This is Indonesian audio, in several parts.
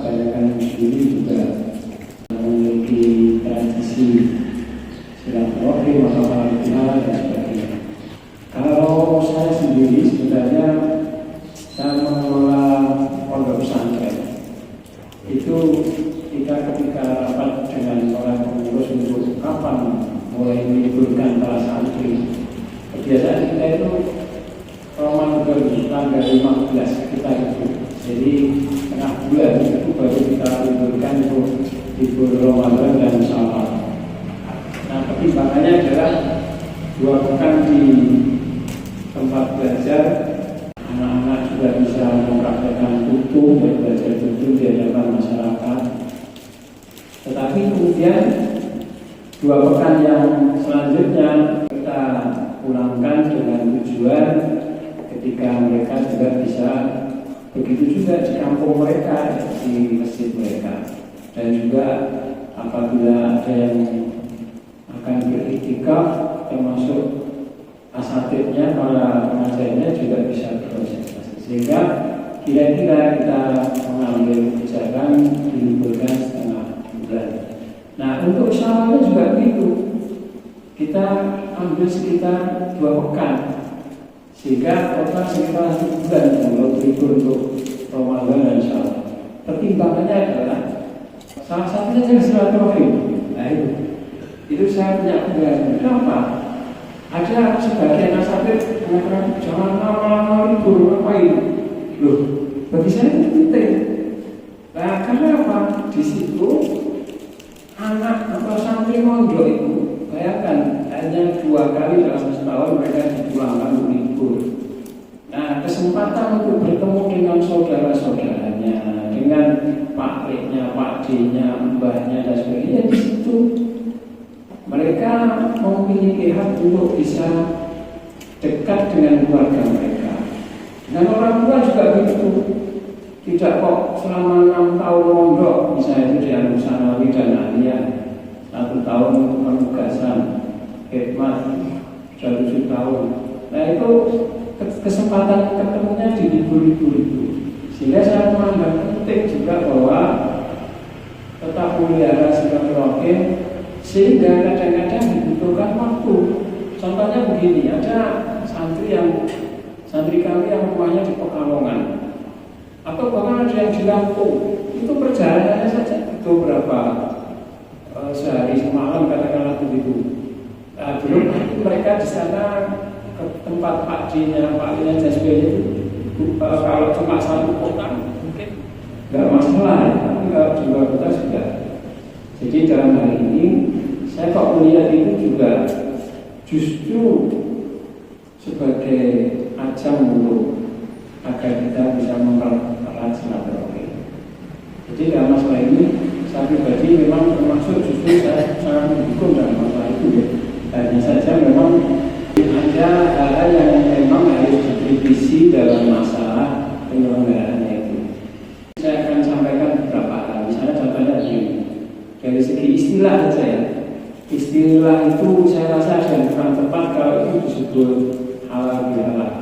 kebanyakan muslim juga memiliki tradisi silaturahmi, masalah dan sebagainya. Kalau saya sendiri sebenarnya saya mengelola pondok pesantren itu kita ketika rapat dengan orang pengurus untuk kapan mulai meliburkan para santri, kebiasaan kita itu Ramadan tanggal 15 kita itu, jadi tengah bulan itu baru kita liburkan untuk libur Ramadan dan Syawal. Nah, pertimbangannya adalah 2 pekan di tempat belajar, anak-anak sudah bisa mempraktekkan tutur dan belajar tutur di hadapan masyarakat. Tetapi kemudian 2 pekan yang selanjutnya kita pulangkan dengan tujuan ketika mereka juga bisa begitu juga di kampung mereka, di masjid mereka, dan juga apabila ada yang akan beriktikaf termasuk asatidnya, para pengajarnya juga bisa berkonsentrasi, sehingga kira-kira kita mengambil kebijakan diliburkan setengah bulan. Nah, untuk Syawalnya juga begitu, kita ambil sekitar 2 pekan, sehingga total sekitar 1 bulan kalau libur untuk Ramadan dan Syawal. Pertimbangannya adalah salah satunya adalah silaturahmi. Nah, itu saya punya penjelasan. Kenapa? Ada sebagian asatid mengatakan jangan lama-lama libur, ngapain? Loh, bagi saya itu penting. Nah, karena apa? Di situ anak atau santri mondok itu, bayangkan hanya 2 kali dalam setahun mereka dipulangkan untuk libur. Nah, kesempatan untuk bertemu dengan saudara-saudaranya, dengan Pak Leknya, Pak D-nya, mbahnya dan sebagainya, di situ mereka memiliki hak untuk bisa dekat dengan keluarga mereka. Dan orang tua juga begitu. Tidak kok selama 6 tahun mondok, misalnya itu di Anu Sanawi dan Aliyah, 1 tahun penugasan, khidmat 7 tahun. Nah, itu kesempatan ketemunya di libur-libur itu. Sehingga saya memandang penting juga bahwa tetap melihara silaturahim, sehingga kadang-kadang dibutuhkan waktu. Contohnya begini, ada santri kami yang rumahnya di Pekalongan, atau bahkan ada yang di Lampung, itu perjalanannya saja itu berapa sehari semalam katakanlah begitu. Nah, belum mereka di sana ke tempat Pak D-nya, Pak D-nya dan sebagainya itu kalau cuma 1 kota mungkin nggak masalah, tapi kalau di luar kota juga. Jadi dalam hal ini saya kok melihat itu juga justru sebagai ajang untuk agar kita bisa mempererat silaturahmi. Jadi dalam masalah ini saya pribadi memang termasuk justru saya sangat mendukung dalam masalah itu ya. Hanya saja memang ada hal-hal yang memang harus dikritisi dalam masalah penyelenggaraannya itu. Saya akan sampaikan beberapa hal. Misalnya contohnya begini, dari segi istilah saja ya. Istilah itu saya rasa yang kurang tepat kalau itu disebut halal bihalal.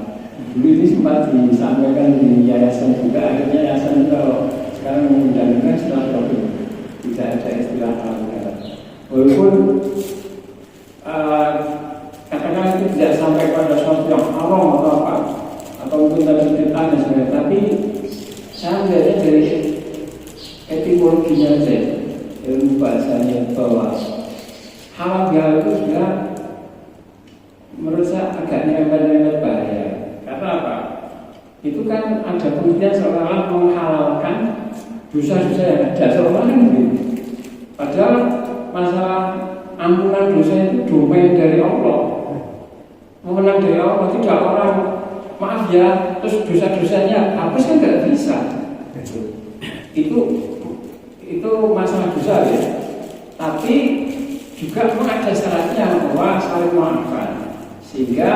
Dulu ini sempat disampaikan di yayasan juga, akhirnya yayasan kalau sekarang mengundangkan silaturahmi, tidak ada istilah halal bihalal. Walaupun katakan itu tidak sampai pada sesuatu yang haram atau apa, atau mungkin tadi cerita dan sebagainya, tapi saya melihatnya dari etimologinya saja, ilmu bahasanya bahwa halal bihalal itu sudah menurut saya agak nyerempet-nyerempet bahaya. Karena apa? Itu kan ada pengertian seolah-olah menghalalkan dosa-dosa yang ada, seolah-olah gitu. Padahal masalah ampunan dosa itu domain dari Allah, memenang dari Allah. Tidak orang maaf ya terus dosa-dosanya hapus kan nggak bisa. Itu masalah dosa ya. Tapi juga memang ada syaratnya bahwa saling memaafkan, sehingga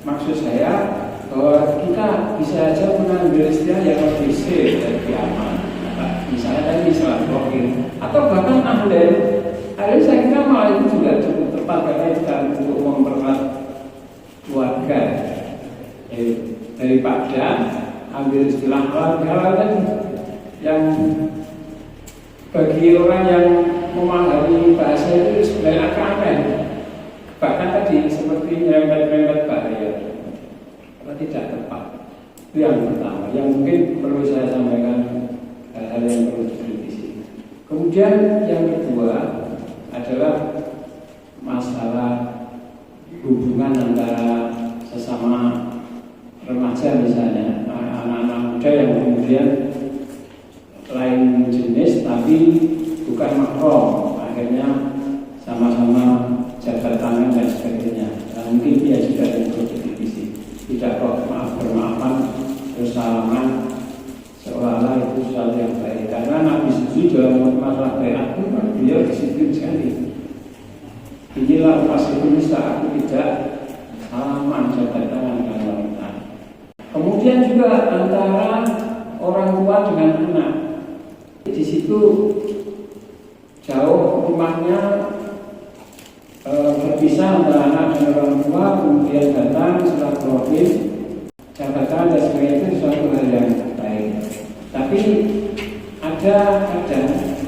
maksud saya bahwa kita bisa saja mengambil istilah yang lebih safe dan lebih aman. Misalnya tadi silaturahim atau bahkan ahli saya kira malah itu juga cukup tepat karena kita untuk mempererat keluarga. Daripada ambil istilah halal tadi yang bagi orang yang memahami bahasa itu sebenarnya agak aneh. Bahkan tadi seperti nyerempet-nyerempet bahaya karena tidak tepat. Itu yang pertama, yang mungkin perlu saya sampaikan, hal-hal yang perlu dikritisi. Kemudian yang kedua adalah masalah hubungan antara sesama remaja misalnya, anak-anak muda yang kemudian lain jenis tapi bukan mahram, akhirnya sama-sama jabat tangan dan sebagainya. Nah, mungkin dia juga yang perlu dikritisi. Tidak kok bermaafan terus salaman seolah-olah itu sesuatu yang baik. Karena Nabi Suci dalam masalah bayat itu beliau disiplin sekali. Inilah fasilitas saat aku tidak salaman jabat tangan dengan wanita. Kemudian juga antara orang tua dengan anak. Di situ jauh rumahnya berpisah antara anak dan orang tua, kemudian datang silaturahim, jabatan dan sebagainya itu suatu hal yang baik. Tapi ada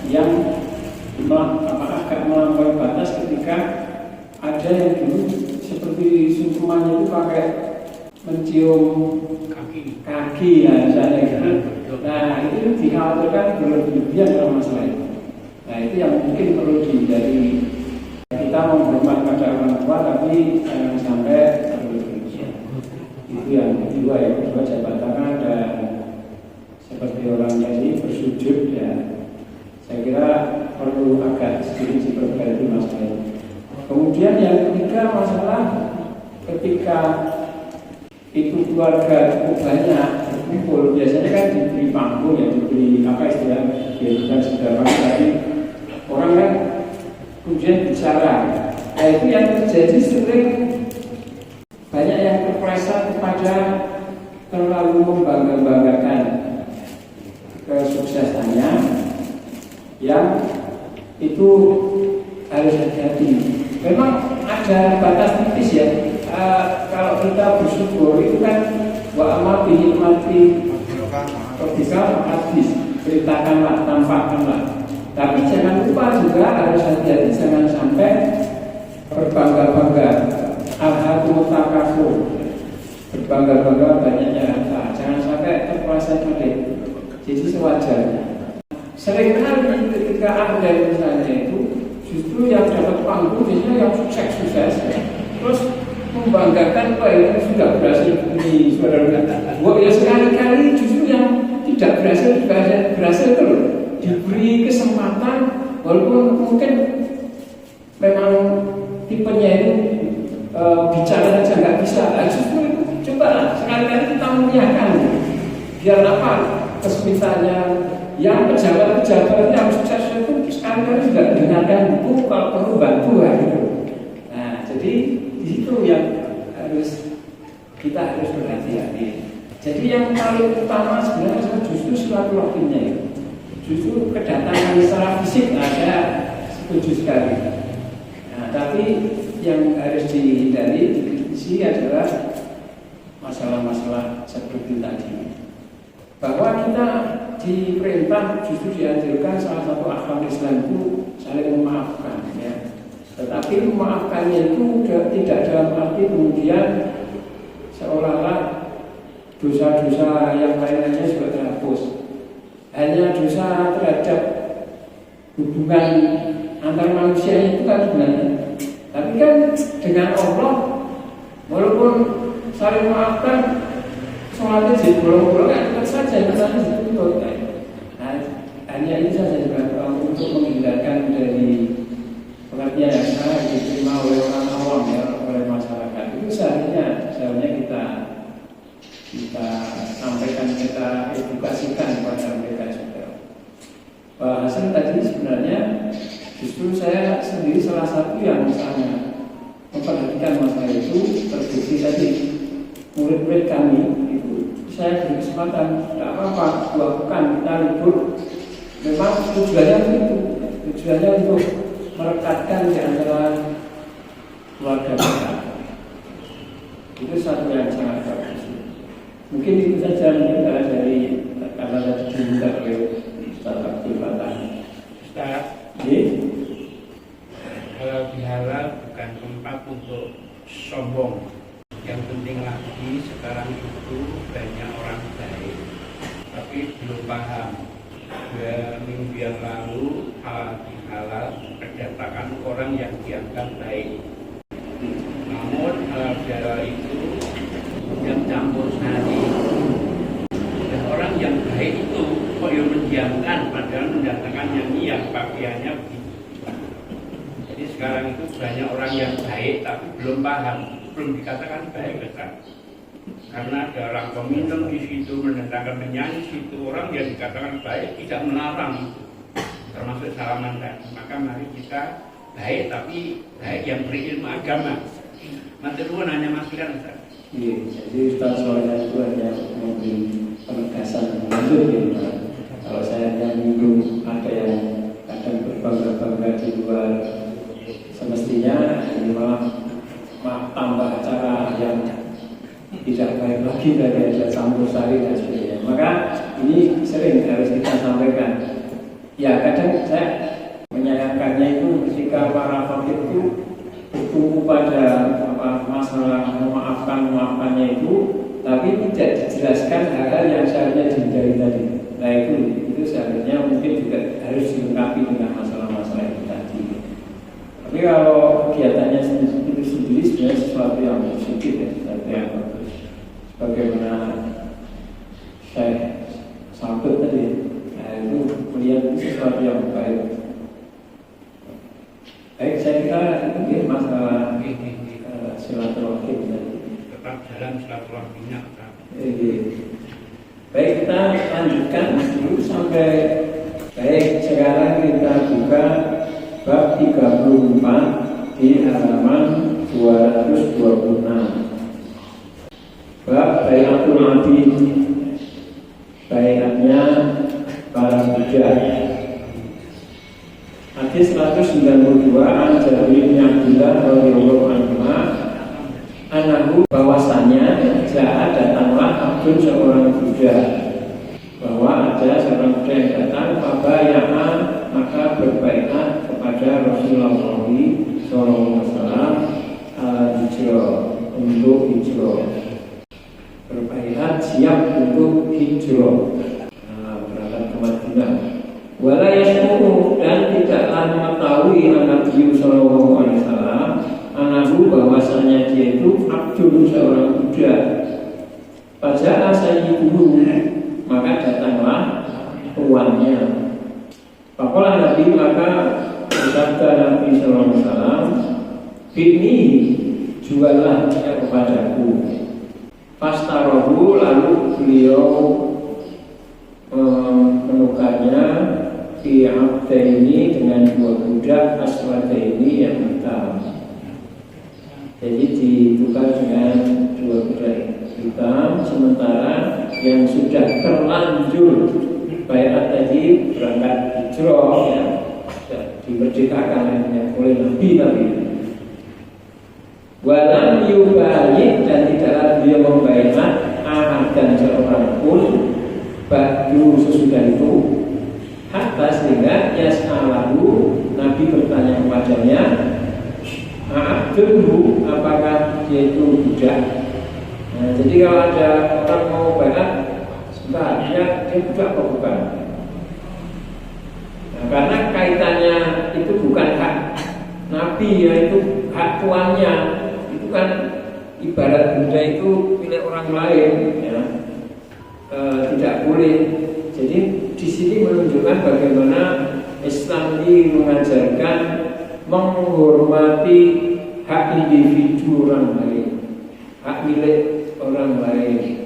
yang agak melampaui batas ketika ada yang dulu seperti sungkemannya itu pakai mencium kaki ya misalnya gitu. Nah itu dikhawatirkan berlebihan dalam masalah itu. Nah itu yang mungkin perlu dihindari. Kita menghormat pada orang tua tapi jangan sampai berlebihan. Itu yang kedua. Yang kedua jabat tangan dan seperti orang tadi bersujud ya. Saya kira perlu agak sedikit diperbaiki masalah ini. Kemudian yang ketiga masalah ketika itu keluarga cukup banyak berkumpul, biasanya kan diberi panggung ya, diberi apa istilahnya, biarkan segala tapi orang kan kemudian bicara. Nah itu yang terjadi sering banyak yang terpleset kepada terlalu membangga-banggakan kesuksesannya, yang itu harus hati-hati. Memang ada batas tipis ya. Kalau kita bersyukur itu kan wa amal bihi mati bisa hadis, ceritakanlah, tampakkanlah. Tapi jangan lupa juga harus hati-hati, jangan sampai berbangga-bangga. Al-hakumut takasur, berbangga-bangga banyaknya harta. Jangan sampai terpleset tadi. Jadi sewajarnya. Seringkali ketika ada misalnya itu justru yang dapat panggung biasanya yang sukses-sukses, terus membanggakan apa yang sudah berhasil ini saudara-saudara. Ya sekali-kali justru yang tidak berhasil terus diberi kesempatan, walaupun mungkin memang tipenya itu bicara saja nggak bisa. Justru itu coba sekali-kali kita muliakan, biar apa kesempitannya. Yang pejabat-pejabat yang sukses itu sekali-kali juga dengarkan buku kalau perlu bantu gitu. Nah, jadi di situ yang kita harus berhati-hati. Jadi yang paling utama sebenarnya justru silaturahimnya itu. Justru kedatangan secara fisik ada, setuju sekali. Nah, tapi yang harus dihindari, dikritisi adalah masalah-masalah seperti tadi. Bahwa kita diperintah justru dianjurkan salah satu akhlak Islam itu saling memaafkan ya. Tetapi memaafkannya itu tidak dalam arti kemudian seolah-olah dosa-dosa yang lain-lainnya juga terhapus. Hanya dosa terhadap hubungan antar manusia itu kan sebenarnya. Tapi kan dengan Allah walaupun saling memaafkan, sholatnya jadi bolong-bolong kan tetap saja misalnya itu. Nah, hanya ini saja juga untuk menghindarkan dari pengertian yang salah diterima oleh orang awam ya, oleh masyarakat. Itu seharusnya kita sampaikan, kita edukasikan kepada mereka juga. Hasil tadi sebenarnya justru saya sendiri salah satu yang sangat memperhatikan masalah itu terbukti tadi. Murid-murid kami itu saya beri kesempatan, tidak apa-apa, lakukan kita libur. Memang tujuannya itu, tujuannya untuk merekatkan di antara keluarga kita. Itu satu yang sangat bagus. Mungkin itu saja mungkin dari karena tadi diminta oleh tempat untuk sombong. Yang penting lagi sekarang itu banyak orang baik tapi belum paham. 2 minggu yang lalu halal berdasarkan orang yang dianggap baik. Namun halal itu yang campur sari. Dan orang yang baik itu kok yang mendiamkan padahal mendatangkan yang pakaiannya begitu. Jadi sekarang itu banyak orang yang baik tapi belum paham, belum dikatakan baik besar. Karena ada orang peminum di situ, mendatangkan menyanyi di situ, orang yang dikatakan baik tidak melarang, termasuk salaman tadi. Maka mari kita baik tapi baik yang berilmu agama. Matur nuwun hanya masukan Ustaz. Iya, jadi Ustaz soalnya itu hanya memberi penegasan lanjut ya Pak. Kalau saya hanya menyinggung ada yang kadang berbangga-bangga di luar, semestinya ini malah tambah acara yang tidak baik lagi dari ada campur sari dan sebagainya. Maka ini sering harus kita sampaikan. Ya kadang saya menyayangkannya itu ketika para fakir itu bertumpu pada masalah memaafkannya itu, tapi tidak dijelaskan hal-hal yang seharusnya dihindari tadi. Nah itu seharusnya mungkin juga harus dilengkapi dengan masalah-masalah itu tadi. Tapi kalau kegiatannya itu sendiri sebenarnya sesuatu yang positif ya, sesuatu yang bagus. Bagaimana saya sambut tadi, nah itu melihat sesuatu yang baik. Baik, saya kira itu ya masalah silaturahim tadi. Tetap jalan silaturahimnya. Baik, kita lanjutkan dulu sampai baik sekarang kita buka bab 34 di halaman 226. Bab Bayatul Nabi, bayatnya para budak. Hadis 192 an Jabir bin Abdullah radhiyallahu anhu anahu bahwasanya datanglah Abdul seorang budak, bahwa ada seorang budak yang datang fabaya'ah maka berbaiat kepada Rasulullah SAW hijrah, untuk hijrah, berbaiat siap untuk hijrah, berangkat ke Madinah. Wala yashkuru, dan tidaklah mengetahui Nabi Sallallahu Alaihi Wasallam anahu bahwasanya dia itu Abdul seorang budak. Pada sayyiduhu, maka datanglah tuannya. Pakola Nabi, maka bersabda Nabi Sallallahu Alaihi Wasallam, "Bini, jualah dia kepadaku." Fastarohu, lalu beliau menukarnya fi abdaini dengan 2 budak aswadaini yang hitam. Jadi ditukar dengan 2 budak hitam, sementara yang sudah terlanjur bayat tadi berangkat hijrah ya, dimerdekakan oleh Nabi tadi. Walam yubayit, dan tidaklah dia membayat ahad dan seorang pun ba'du sesudah itu, hatta sehingga yas'alahu, Nabi bertanya kepadanya, Abdul, apakah dia itu budak? Nah, jadi kalau ada orang mau bayat, sebentar, dia budak atau bukan? Nah, karena kaitannya itu bukan hak Nabi, yaitu hak tuannya. Itu kan ibarat budak itu milik orang lain ya. Tidak boleh. Jadi di sini menunjukkan bagaimana Islam ini mengajarkan menghormati hak individu orang lain, hak milik orang lain,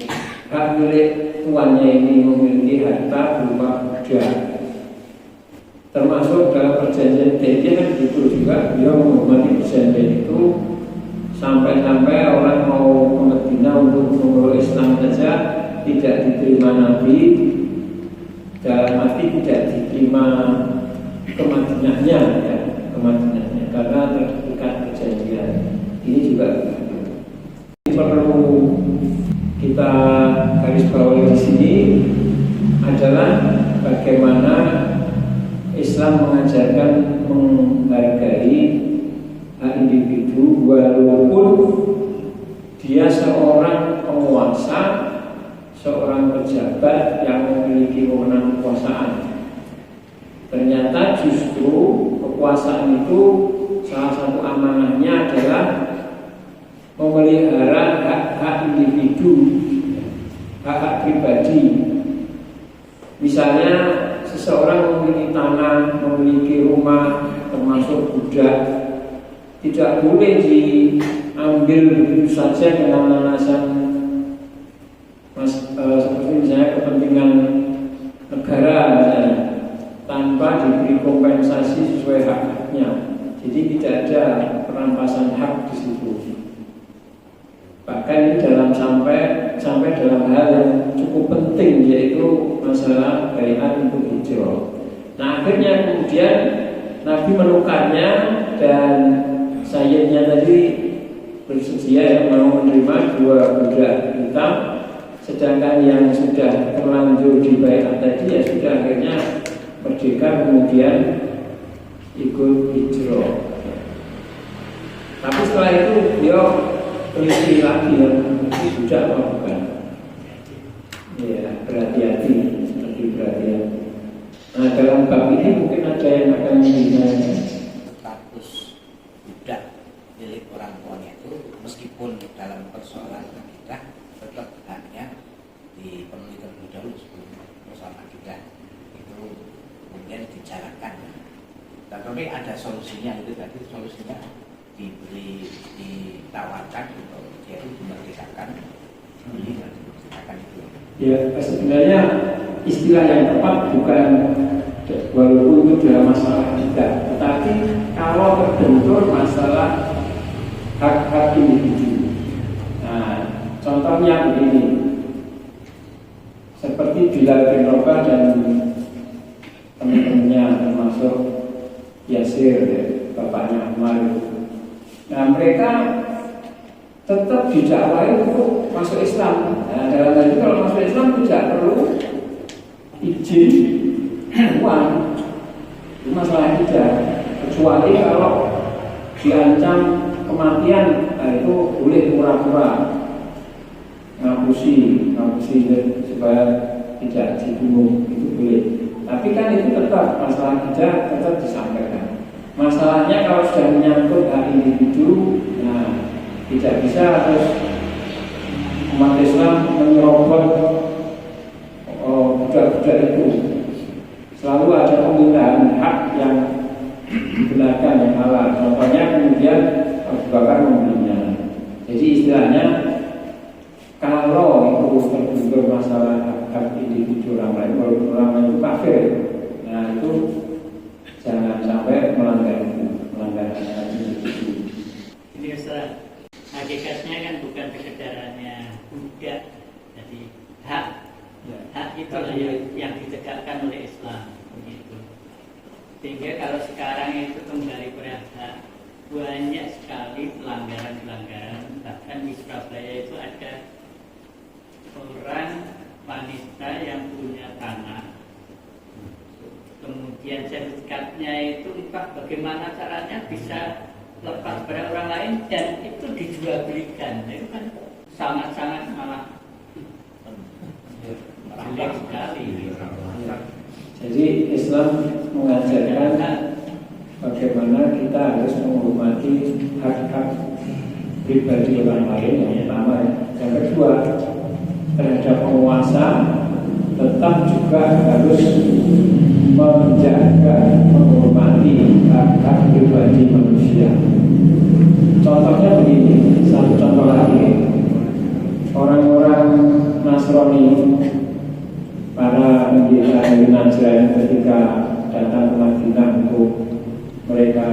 hak milik tuannya ini memiliki harta berupa budak. Termasuk dalam perjanjian Hudaybiyah kan itu juga, beliau menghormati perjanjian itu sampai-sampai orang mau ke Madinah untuk memeluk Islam saja tidak diterima Nabi, dalam arti tidak diterima ke Madinahnya ya, ke Madinahnya karena terikat perjanjian. Ini juga ini perlu kita garis bawahi di sini adalah bagaimana Islam mengajarkan menghargai hak individu dia seorang penguasa, seorang pejabat yang memiliki wewenang kekuasaan. Ternyata justru kekuasaan itu salah satu amanahnya adalah memelihara hak-hak individu, hak-hak pribadi. Misalnya seseorang memiliki tanah, memiliki rumah, termasuk budak, tidak boleh diambil begitu saja dengan alasan seperti misalnya kepentingan negara misalnya, tanpa diberi kompensasi sesuai hak-haknya. Jadi tidak ada perampasan hak di situ. Bahkan ini sampai dalam hal yang cukup penting, yaitu masalah bai'ah untuk hijrah. Nah, akhirnya kemudian Nabi menukarnya dan sayyidnya tadi bersedia yang mau menerima 2 budak hitam, sedangkan yang sudah terlanjur di bai'ah tadi ya sudah akhirnya merdeka kemudian ikut hijrah. Tapi setelah itu dia teliti lagi yang budak apa bukan? Ya, berhati-hati, lebih berhati-hati. Nah, dalam bab ini mungkin ada yang akan ditanya. Status budak milik orang tuanya itu meskipun dalam persoalan akidah tetap haknya dipenuhi terlebih dahulu sebelum persoalan akidah itu kemudian dijalankan. Tapi ada solusinya, itu tadi solusinya ditawarkan untuk dia itu dimerdekakan, dimerdekakan itu. Ya, sebenarnya istilah yang tepat bukan walaupun itu dalam masalah akidah, tetapi kalau terbentur masalah hak-hak individu. Nah, contohnya begini, seperti Bilal bin Rabah dan teman-temannya termasuk Yasir, ya, bapaknya Umar. Nah, mereka tetap didakwai untuk masuk Islam. Nah, dalam hal itu kalau masuk Islam tidak perlu izin uang, itu masalah tidak. Kecuali kalau diancam kematian, nah itu boleh pura-pura ngapusi supaya tidak dibunuh, itu boleh. Tapi kan itu tetap masalah tidak tetap disampaikan. Masalahnya kalau sudah menyangkut hak individu, nah tidak bisa terus umat Islam menyerobot budak-budak itu. Selalu ada pemindahan hak yang digunakan yang halal. Contohnya kemudian Abu Bakar membelinya. Jadi istilahnya kalau itu terbentur masalah hak individu orang lain, walaupun orang lain itu kafir, nah itu jangan sampai melanggar hak individu. Ini Ustaz, hakikatnya kan bukan kesedarannya budak, jadi hak itu yang ditegakkan oleh Islam begitu. Sehingga kalau sekarang itu kembali pada hak, banyak sekali pelanggaran. Bahkan di Surabaya itu ada orang wanita yang punya tanah, kemudian sertifikatnya itu entah bagaimana caranya bisa lepas pada orang lain dan itu dijual belikan. Itu kan sangat-sangat malah jelek sekali. Jadi Islam mengajarkan bagaimana kita harus menghormati hak-hak pribadi orang lain yang pertama. Yang kedua, terhadap penguasa tetap juga harus menjaga, menghormati hak-hak pribadi manusia. Contohnya begini, satu contoh lagi, orang-orang Nasrani, para pendeta dari Najran ketika datang ke Madinah untuk mereka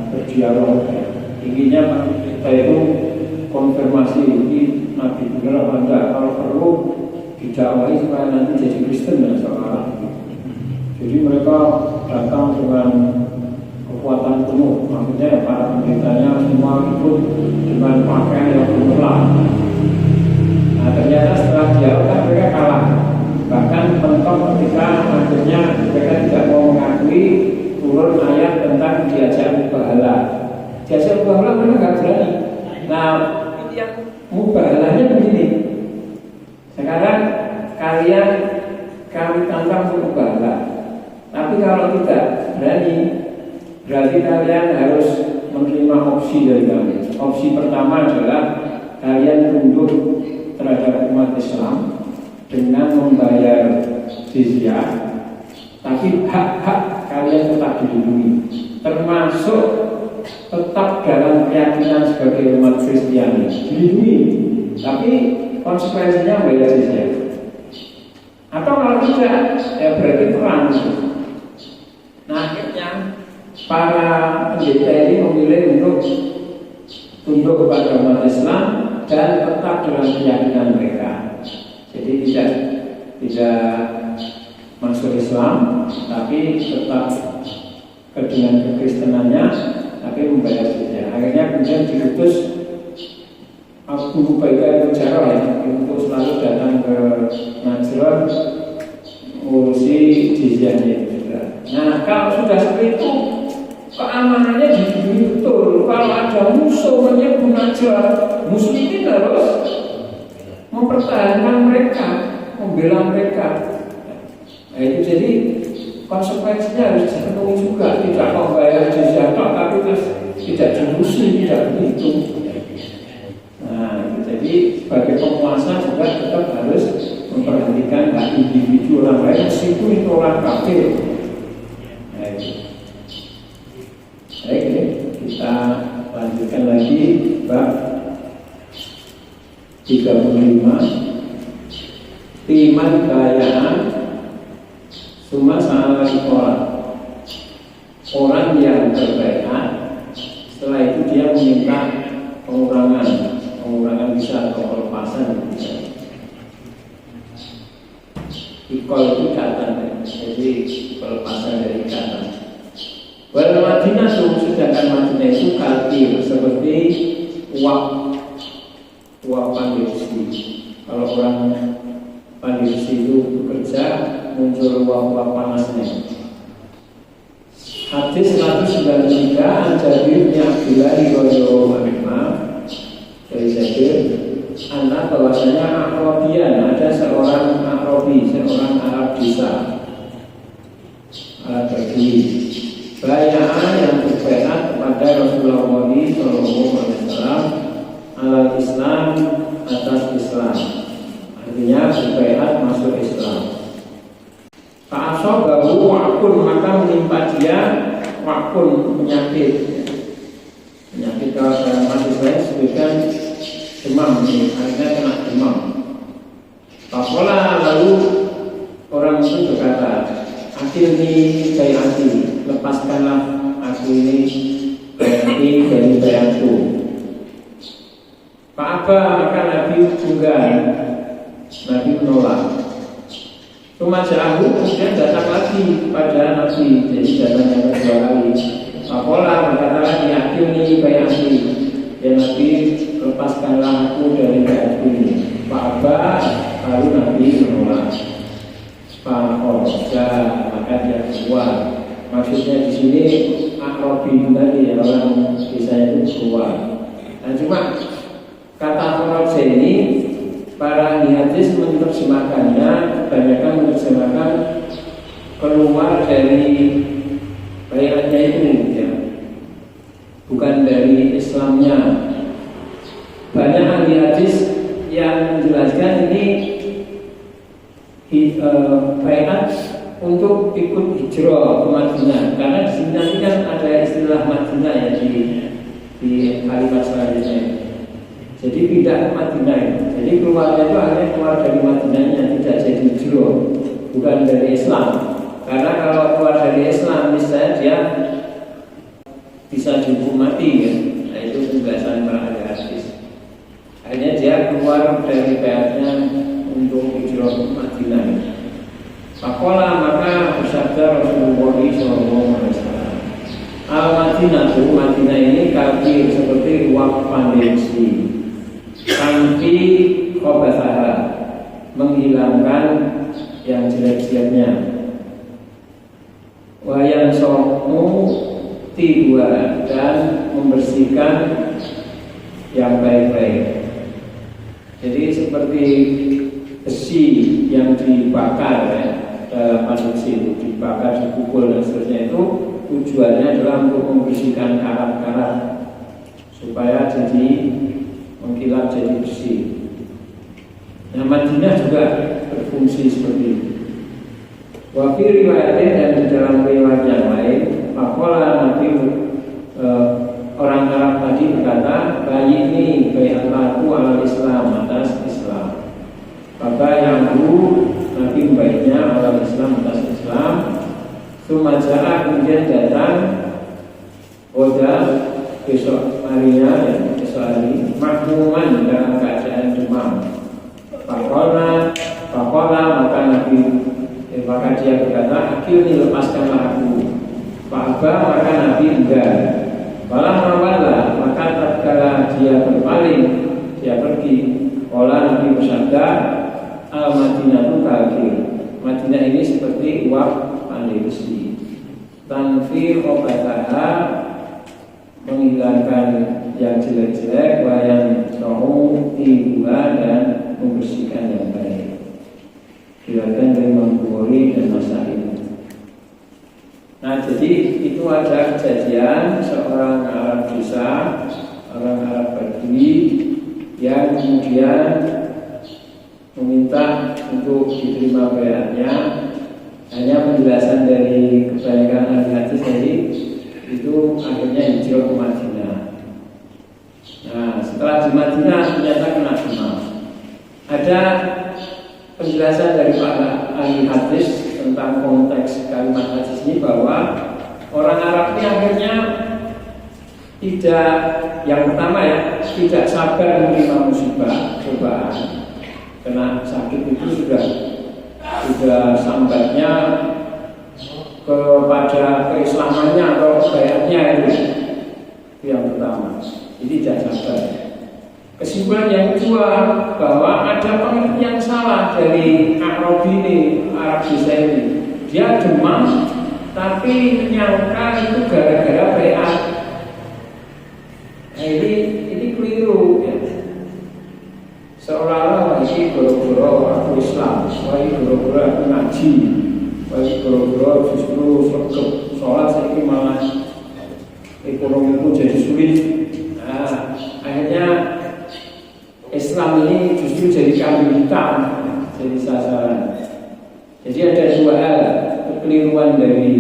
berdialog, inginnya kita itu konfirmasi ini Nabi benar apa enggak, kalau perlu didakwai supaya nanti jadi Kristen dan soal. Jadi mereka datang dengan kekuatan penuh, maksudnya para pendetanya semua ikut dengan pakaian yang cemerlang. Nah, ternyata setelah dialog kan mereka kalah. Bahkan mentok ketika akhirnya mereka tidak mau mengakui turun ayat tentang diajak berhala. Diajak berhala mereka nggak berani. Nah, ini yang mubah kalian harus menerima opsi dari kami. Opsi pertama adalah kalian tunduk terhadap umat Islam dengan membayar jizyah, tapi hak-hak kalian tetap dilindungi, termasuk tetap dalam keyakinan sebagai umat Kristiani dilindungi, tapi konsekuensinya bayar jizyah. Atau kalau tidak, ya berarti perang. Nah, akhirnya para pendeta ini memilih untuk tunduk kepada umat Islam dan tetap dalam keyakinan mereka. Jadi tidak masuk Islam, tapi tetap dengan kekristenannya, tapi membayar jizyah. Akhirnya kemudian diutus Abu Ubaidah bin Jarrah ya, untuk selalu datang ke Najran ngurusi jizyahnya itu juga. Nah, kalau sudah seperti itu, keamanannya dilindungi betul. Kalau ada musuh menyerbu Najran, muslimin harus mempertahankan mereka, membela mereka. Nah, itu jadi konsekuensinya harus dipenuhi juga. Tidak membayar jizyah tapi terus tidak dimusuhi, tidak begitu. Nah, jadi sebagai penguasa juga tetap harus memperhatikan hak individu orang lain meskipun itu orang kafir. Nah, baik, kita lanjutkan lagi bab 35. Timan kayaan cuma salah orang yang berbaikat, setelah itu dia meminta pengurangan bisa atau pelepasan bisa. Ikol itu ikatan, jadi pelepasan dari ikatan. Wal Madinah sedangkan Madinah itu kafir seperti uap pandai. Kalau orang pandai itu bekerja muncul uap panasnya. Hadis 193 An-Jabir bin Abdullah radhiyallahu anhu dari Jabir, anak bahwasanya Arabian, ada seorang Arabi, seorang Arab desa, Arab Badui, bayaan yang berbaiat kepada Rasulullah SAW ala Islam atas Islam, artinya berbaiat masuk Islam. Fa'asoh bahu wa'kun, maka menimpa dia wa'kun, penyakit. Kalau dalam hadis lain sebutkan demam, akhirnya kena demam. Pakola lalu orang itu berkata, akhirnya bayati, lepaskanlah aku ini dari bayatku. Pak Aba, maka Nabi juga Nabi menolak. Kemajahu kemudian datang lagi pada Nabi, jadi datang yang kedua kali. Pakola berkatalah yakini bayati, ya Nabi lepaskanlah aku dari bayatku ini. Pak Aba, lalu Nabi menolak. Pakola, maka dia keluar. Maksudnya di sini Arabi tadi ya, orang desa itu keluar. Nah cuma kata Foroje ini para hadis menerjemahkannya, kebanyakan menerjemahkan keluar dari bayatnya itu ya, bukan dari Islamnya. Banyak ahli hadis yang menjelaskan ini bayat untuk ikut hijrah ke Madinah, karena di sini nanti kan ada istilah Madinah ya di kalimat selanjutnya. Jadi pindah ke Madinah, jadi keluarnya itu akhirnya keluar dari Madinahnya, tidak jadi hijrah, bukan dari Islam. Karena kalau keluar dari Islam, misalnya dia bisa dihukum mati ya. Nah itu penjelasan para ahli hadis. Akhirnya dia keluar dari bayatnya untuk hijrah ke Madinah. Pakola, maka bersabda Rasulullah SAW, Al-Madinah itu, Madinah ini kafir seperti uap pandai, tanfi khobathah, menghilangkan yang jelek-jeleknya. Wayan so'mu tiwa, dan membersihkan yang baik-baik. Jadi seperti besi yang dibakar ya, pada besi itu dibakar, dipukul dan seterusnya, itu tujuannya adalah untuk membersihkan karat-karat supaya jadi mengkilap jadi bersih. Nah, Madinah juga berfungsi seperti itu. Wa fi riwayatin, dan di dalam riwayat yang lain, faqala Nabi orang Arab tadi berkata, bayi ini bayatlaku ala Islam, atas Islam. Bapa yang Nabi membaiknya ala Islam, atas Islam. Sumajara kemudian datang Oda besok harinya, besok hari makmuman dalam keadaan demam. Pakola maka Nabi maka dia berkata, akhirnya lepaskanlah aku. Pak maka Nabi enggak. Wala maka tatkala dia berpaling, dia pergi. Ola Nabi bersabda, al Madinah itu kafir. Madinah ini seperti uap pandai besi. Tanfir obataha, menghilangkan yang jelek-jelek, yang tahu tiba dan membersihkan yang baik. Diriwayatkan dari Imam Bukhari dan Nasa'i. Nah, jadi itu ada kejadian seorang Arab desa, orang Arab Badui yang kemudian meminta untuk diterima bayatnya. Hanya penjelasan dari kebanyakan ahli hadis tadi itu akhirnya hijrah ke Madinah. Nah, setelah di Madinah ternyata kena demam. Ada penjelasan dari para ahli hadis tentang konteks kalimat hadis ini bahwa orang Arab ini akhirnya tidak, yang pertama ya, tidak sabar menerima musibah, cobaan. Kena sakit itu sudah sambatnya kepada keislamannya atau bayatnya itu yang pertama. Jadi tidak sabar. Kesimpulan yang kedua, bahwa ada pengertian salah dari Arabi ini, Arab desa ini. Dia demam, tapi menyangka itu gara-gara bayat. Nah, ini keliru ya. Seolah-olah ini goro-goro aku Islam, ini goro-goro aku ngaji, ini goro-goro justru sergap sholat, saya malah ekonomiku jadi sulit. Nah, akhirnya Islam ini justru jadi kambing hitam, jadi sasaran. Jadi ada dua hal kekeliruan dari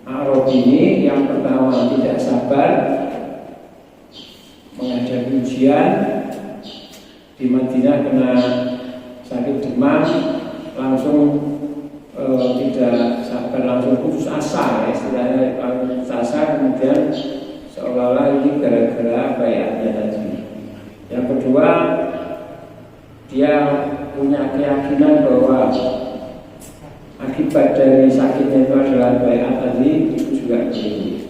Arab ini. Yang pertama, tidak sabar menghadapi ujian. Di Madinah kena sakit demam, langsung tidak sabar, langsung putus asa ya, istilahnya putus asa, kemudian seolah-olah ini gara-gara bayatnya tadi. Yang kedua, dia punya keyakinan bahwa akibat dari sakitnya itu adalah bayat tadi, itu juga keliru.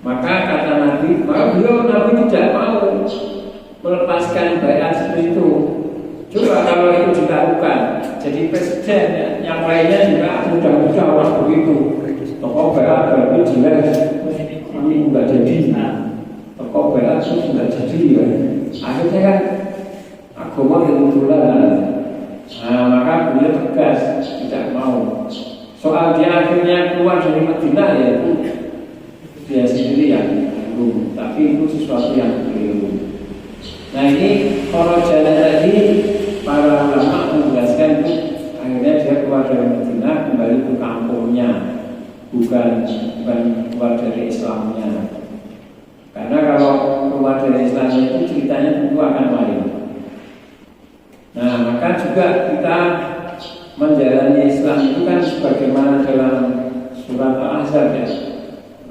Maka kata Nabi, Nabi tidak mau melepaskan bayat seperti itu. Coba kalau itu dilakukan, jadi presiden ya, yang lainnya juga mudah-mudah orang begitu. Tokoh bayat berarti jelas, kami nggak jadi. Tokoh bayat itu nggak jadi ya. Akhirnya kan agama yang tulanan. Nah, maka beliau tegas tidak mau. Soal dia akhirnya keluar dari Madinah ya itu dia sendiri yang belum. Tapi itu sesuatu yang keliru. Nah, ini kalau jalan tadi para ulama menjelaskan itu akhirnya dia keluar dari Madinah kembali ke kampungnya, bukan keluar dari Islamnya. Karena kalau keluar dari Islamnya itu ceritanya tentu akan lain. Nah, maka juga kita menjalani Islam itu kan sebagaimana dalam surat Al-Ahzab ya.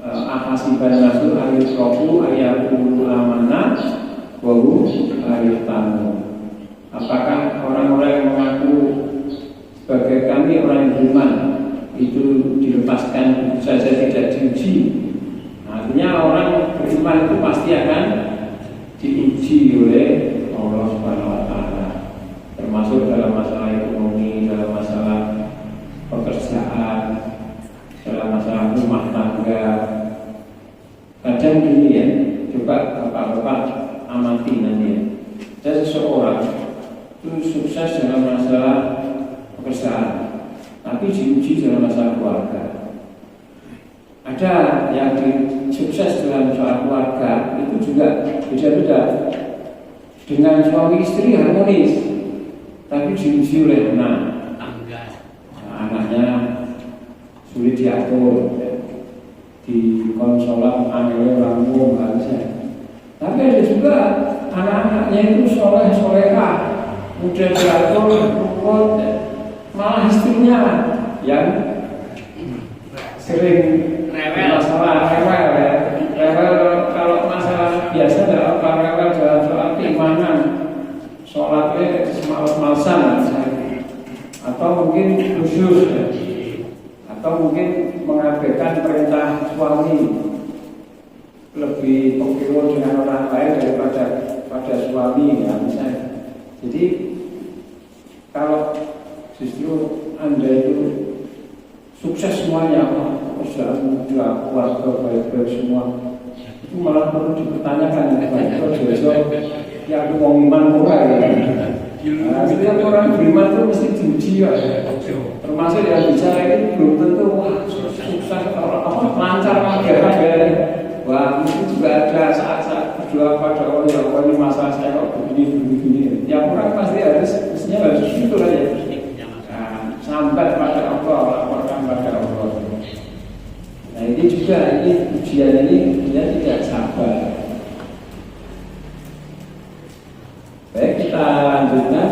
Ahasiban nasu ayutraku ayakulu amanah wahu ayatanu. Apakah orang-orang yang mengaku sebagai kami orang yang beriman itu dilepaskan saja tidak diuji? Artinya orang beriman itu pasti akan diuji oleh Allah Subhanahu wa Ta'ala, termasuk dalam masalah ekonomi, dalam masalah pekerjaan, dalam masalah rumah tangga. Kadang gini ya, coba bapak-bapak amati nanti ya. Ada seseorang itu sukses dalam masalah pekerjaan, tapi diuji dalam masalah keluarga. Ada yang sukses dalam soal keluarga itu juga beda-beda. Dengan suami istri harmonis, tapi diuji oleh anak. Anaknya sulit diatur, di konsolan anaknya ramu harusnya. Tapi ada juga anak-anaknya itu soleh-solehah, mudah diatur, rukun, malah istrinya yang sering masalah rewel ya. Rewel kalau masalah biasa tidak apa, rewel dalam soal keimanan, sholatnya semalas-malasan atau mungkin khusyuk ya. Atau mungkin mengabaikan perintah suami, lebih pemilu dengan orang lain daripada suami ya misalnya. Jadi kalau justru Anda itu sukses semuanya, pekerjaan mudah, keluarga baik-baik semua, itu malah perlu dipertanyakan besok yang mau iman kurang ya. Nah, setiap orang beriman itu mesti diuji ya. Termasuk yang bicara ini belum tentu sukses atau lancar kabeh. Wah, itu juga ada saat-saat berdoa pada Allah, ya Allah ini masalah saya kok begini. Yang orang pasti mestinya harus itu aja. Nah, sampai pada Allah, laporkan pada Allah. Nah ini juga ujian ini dia tidak sabar. Baik, kita lanjutkan.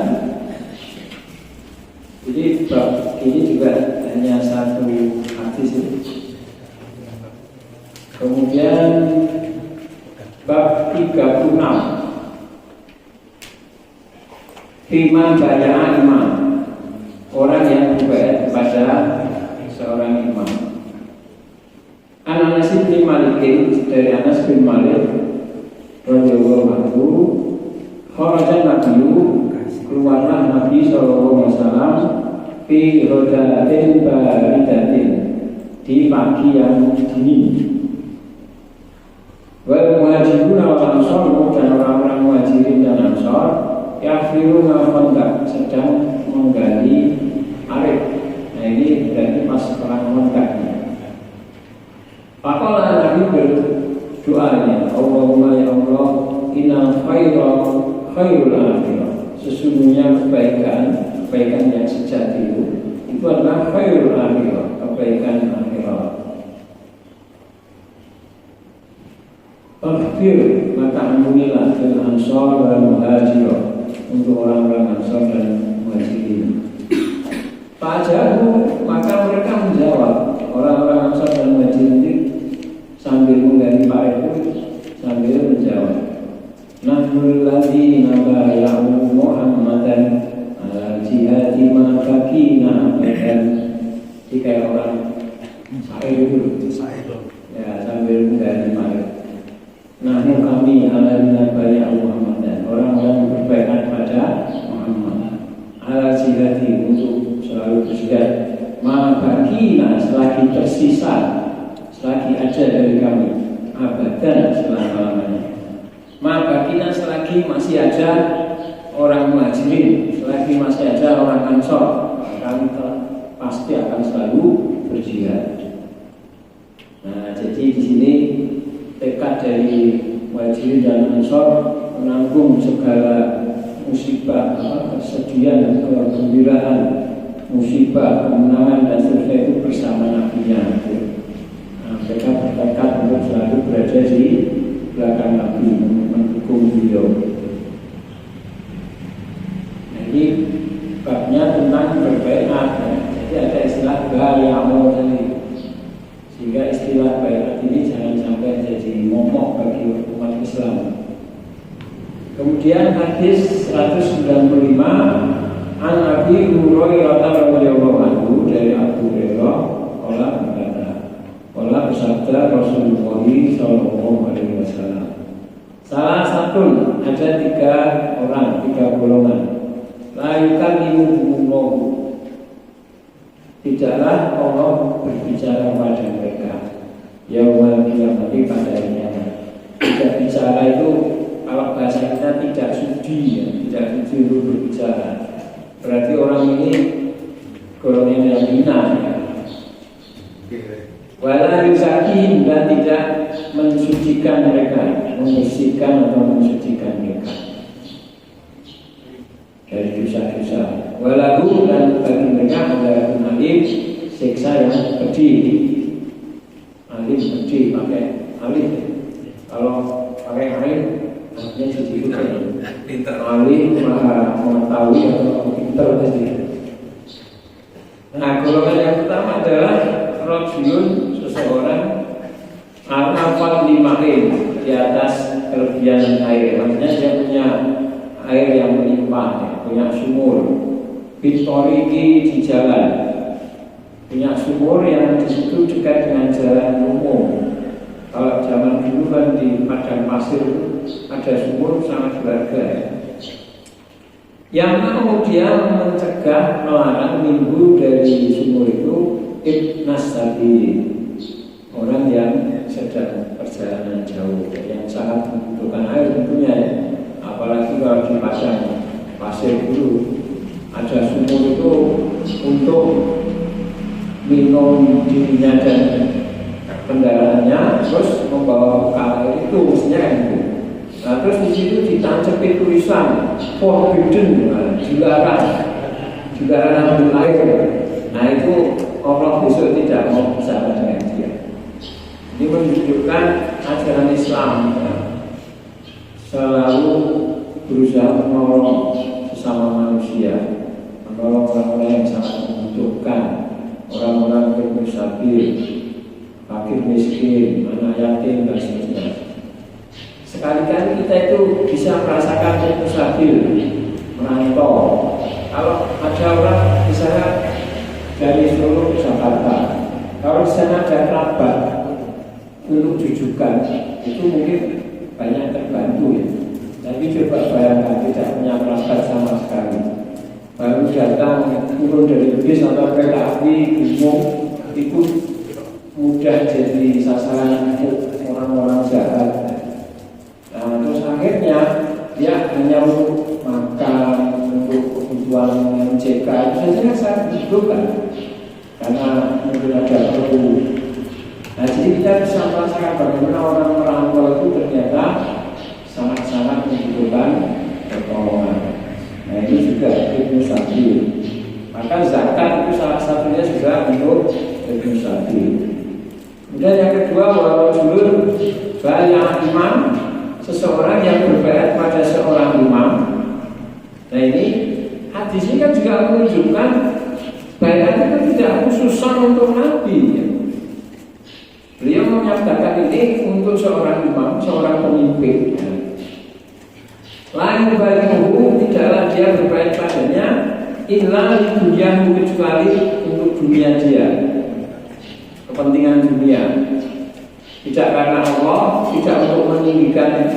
Jadi bab ini juga hanya satu hadis ini. Kemudian bab 36 Fima bayaan imam, orang yang berbayat kepada seorang imam. Anas bin Malik, dari Anas bin Malik radhiyallahu anhu, kharajan Nabiyu, keluarlah Nabi sallallahu alaihi wasallam fi rodatin baridatin, di pagi yang dingin. Wal muhajirun wal ansar, dan orang-orang muhajirin dan ansar yafiruna kontak, sedang menggali arit. Nah ini berarti pas perang kontak. Pakola Nabi berdoanya, Allahumma ya Allah, inna khairul akhirah, sesungguhnya kebaikan yang sejati itu adalah khairul akhirah, kebaikan akhirat. Faghfir, maka ampunilah fil ansar wal muhajirah, untuk orang-orang ansar dan muhajirin. Fajahu, maka mereka menjawab, orang-orang ansar dan muhajirin sambil menggali parit sambil menjawab, Nahnul ladzina bay'u Muhammadan ala jihadi ma bakina abadan. Jika orang syair itu ya sambil menggali parit, Nahnu kami ala jihadi bay'u Muhammadan, orang-orang berbaikat pada Muhammad, ala jihadi, untuk selalu berjihad, ma bakina, selagi tersisa, selagi ada dari kami, abadan, selama-lamanya. Maka kita selagi masih ada orang muhajirin, selagi masih ada orang ansor, kami pasti akan selalu berjihad. Nah, jadi di sini tekad dari muhajirin dan ansor menanggung segala musibah, kesedihan, kegembiraan, musibah, kemenangan dan seterusnya itu bersama Nabi-Nya. Mereka bertekad untuk selalu berada di belakang Nabi, mendukung beliau. Nah, ini babnya tentang berbaikat. Jadi ada istilah bay'u tadi, sehingga istilah bay'at ini jangan sampai jadi momok bagi umat Islam. Kemudian hadis 195 an Abi Hurairah radhiyallahu anhu, dari Abu Hurairah qala Wala bersabda Rasulullah sallallahu alaihi wasallam, salah satu, ada 3 orang, 3 golongan, la yukallimuhumullah, tidaklah Allah berbicara pada mereka yaumul qiyamah, pada hari kiamat. Tidak bicara itu kalau bahasa kita tidak sudi ya, tidak sudi untuk berbicara. Berarti orang ini golongan yang hina ya. Wala yuzaki, dan tidak mensucikan mereka, membersihkan atau mensucikan mereka dari dosa-dosa. Walahu, dan bagi mereka ada alim, siksa yang pedih. Alim pedih pakai alim. Kalau pakai alim artinya jadi alim maha mengetahui atau pintar tadi. Nah, golongan yang pertama adalah rojulun, seseorang al-afad limahin, di atas kelebihan air. Maksudnya dia punya air yang melimpah, punya sumur. Bitoriki, di jalan, punya sumur yang di situ dekat dengan jalan umum. Kalau zaman dulu kan di padang pasir ada sumur sangat berharga. Yang mau dia mencegah, melarang minggu dari sumur itu ibnas sabi, orang yang sedang perjalanan jauh, yang sangat membutuhkan air tentunya, apalagi kalau di padang pasir dulu ada sumur itu untuk minum dirinya dan kendaraannya, terus membawa bekal air itu mestinya kan itu. Nah, terus di situ ditancepi tulisan forbidden, dilarang ambil air. Nah, itu Allah besok tidak mau bersama dengan dia. Ini menunjukkan ajaran Islam selalu berusaha menolong sesama manusia, menolong orang-orang yang sangat membutuhkan, orang-orang bermusafir, fakir miskin, anak yatim dan seterusnya. Sekali-kali kita itu bisa merasakan bermusafir, merantau. Kalau ada orang misalnya dari Solo ke Jakarta, kalau di sana ada kerabat untuk jujukan, itu mungkin banyak terbantu ya. Tapi coba bayangkan tidak punya kerabat sama sekali, baru datang turun dari bis atau kereta api, bingung, itu mudah jadi sasaran orang-orang jahat. Nah, terus akhirnya dia hanya untuk makan, untuk kebutuhan MCK itu saja kan sangat dibutuhkan, karena mungkin ada perlu. Nah, jadi kita bisa merasakan bagaimana orang merantau itu ternyata sangat-sangat membutuhkan pertolongan. Nah, ini juga Ibnu Sabil. Maka zakat itu salah satunya juga untuk Ibnu Sabil. Kemudian yang kedua, walau julur banyak imam, seseorang yang berbaiat pada seorang imam. Nah, ini hadis ini kan juga menunjukkan baiat itu tidak khususan untuk Nabi ya. Beliau menyatakan ini untuk seorang imam, seorang pemimpin ya. Lain bagimu, tidaklah dia berbaiat padanya illa di dunia, kecuali untuk dunia dia, kepentingan dunia. Tidak karena Allah, tidak untuk meninggikan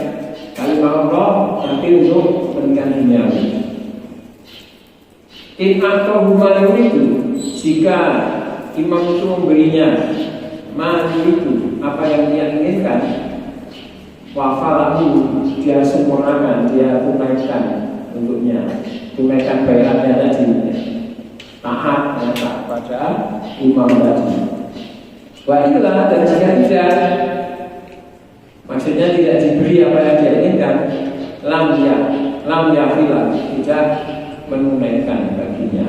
kalimat Allah, tapi untuk kepentingan dunia. In atau humayu itu, jika imam itu memberinya maju itu apa yang dia inginkan, wafalahu, dia sempurnakan, dia tunaikan untuknya, tunaikan bayarannya tadi, taat dan taat pada imam tadi. Wah, itulah, dan jika tidak, maksudnya tidak diberi apa yang dia inginkan, lam yafilah, tidak menunaikan baginya.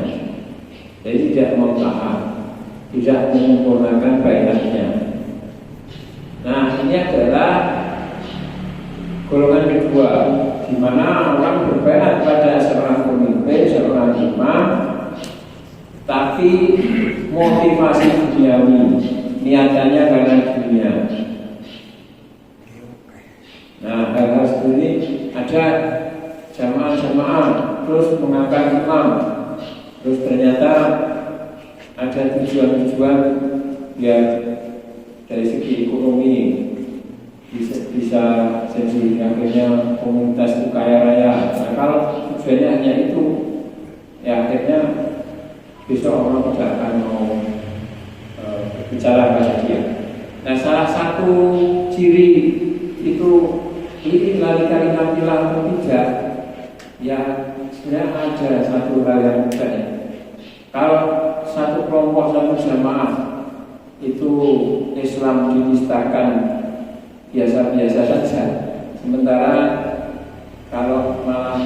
Jadi tidak mau taat, tidak menyempurnakan bayarannya. Nah, ini adalah golongan kedua, di mana orang berbaiat pada seorang pemimpin, seorang imam, tapi motivasi duniawi, niatannya karena dunia. Nah, hal-hal seperti ini ada jamaah-jamaah terus mengangkat imam, terus ternyata ada tujuan-tujuan yang dari segi ekonomi bisa jadi akhirnya komunitas itu kaya raya. Nah, kalau tujuannya hanya itu, ya akhirnya besok orang tidak akan mau berbicara pada dia. Nah, salah satu ciri itu ini kali-kali bilang atau tidak, ya sebenarnya ada satu hal yang mudah. Kalau satu kelompok, satu jamaah itu Islam dinistakan biasa-biasa saja. Sementara kalau malah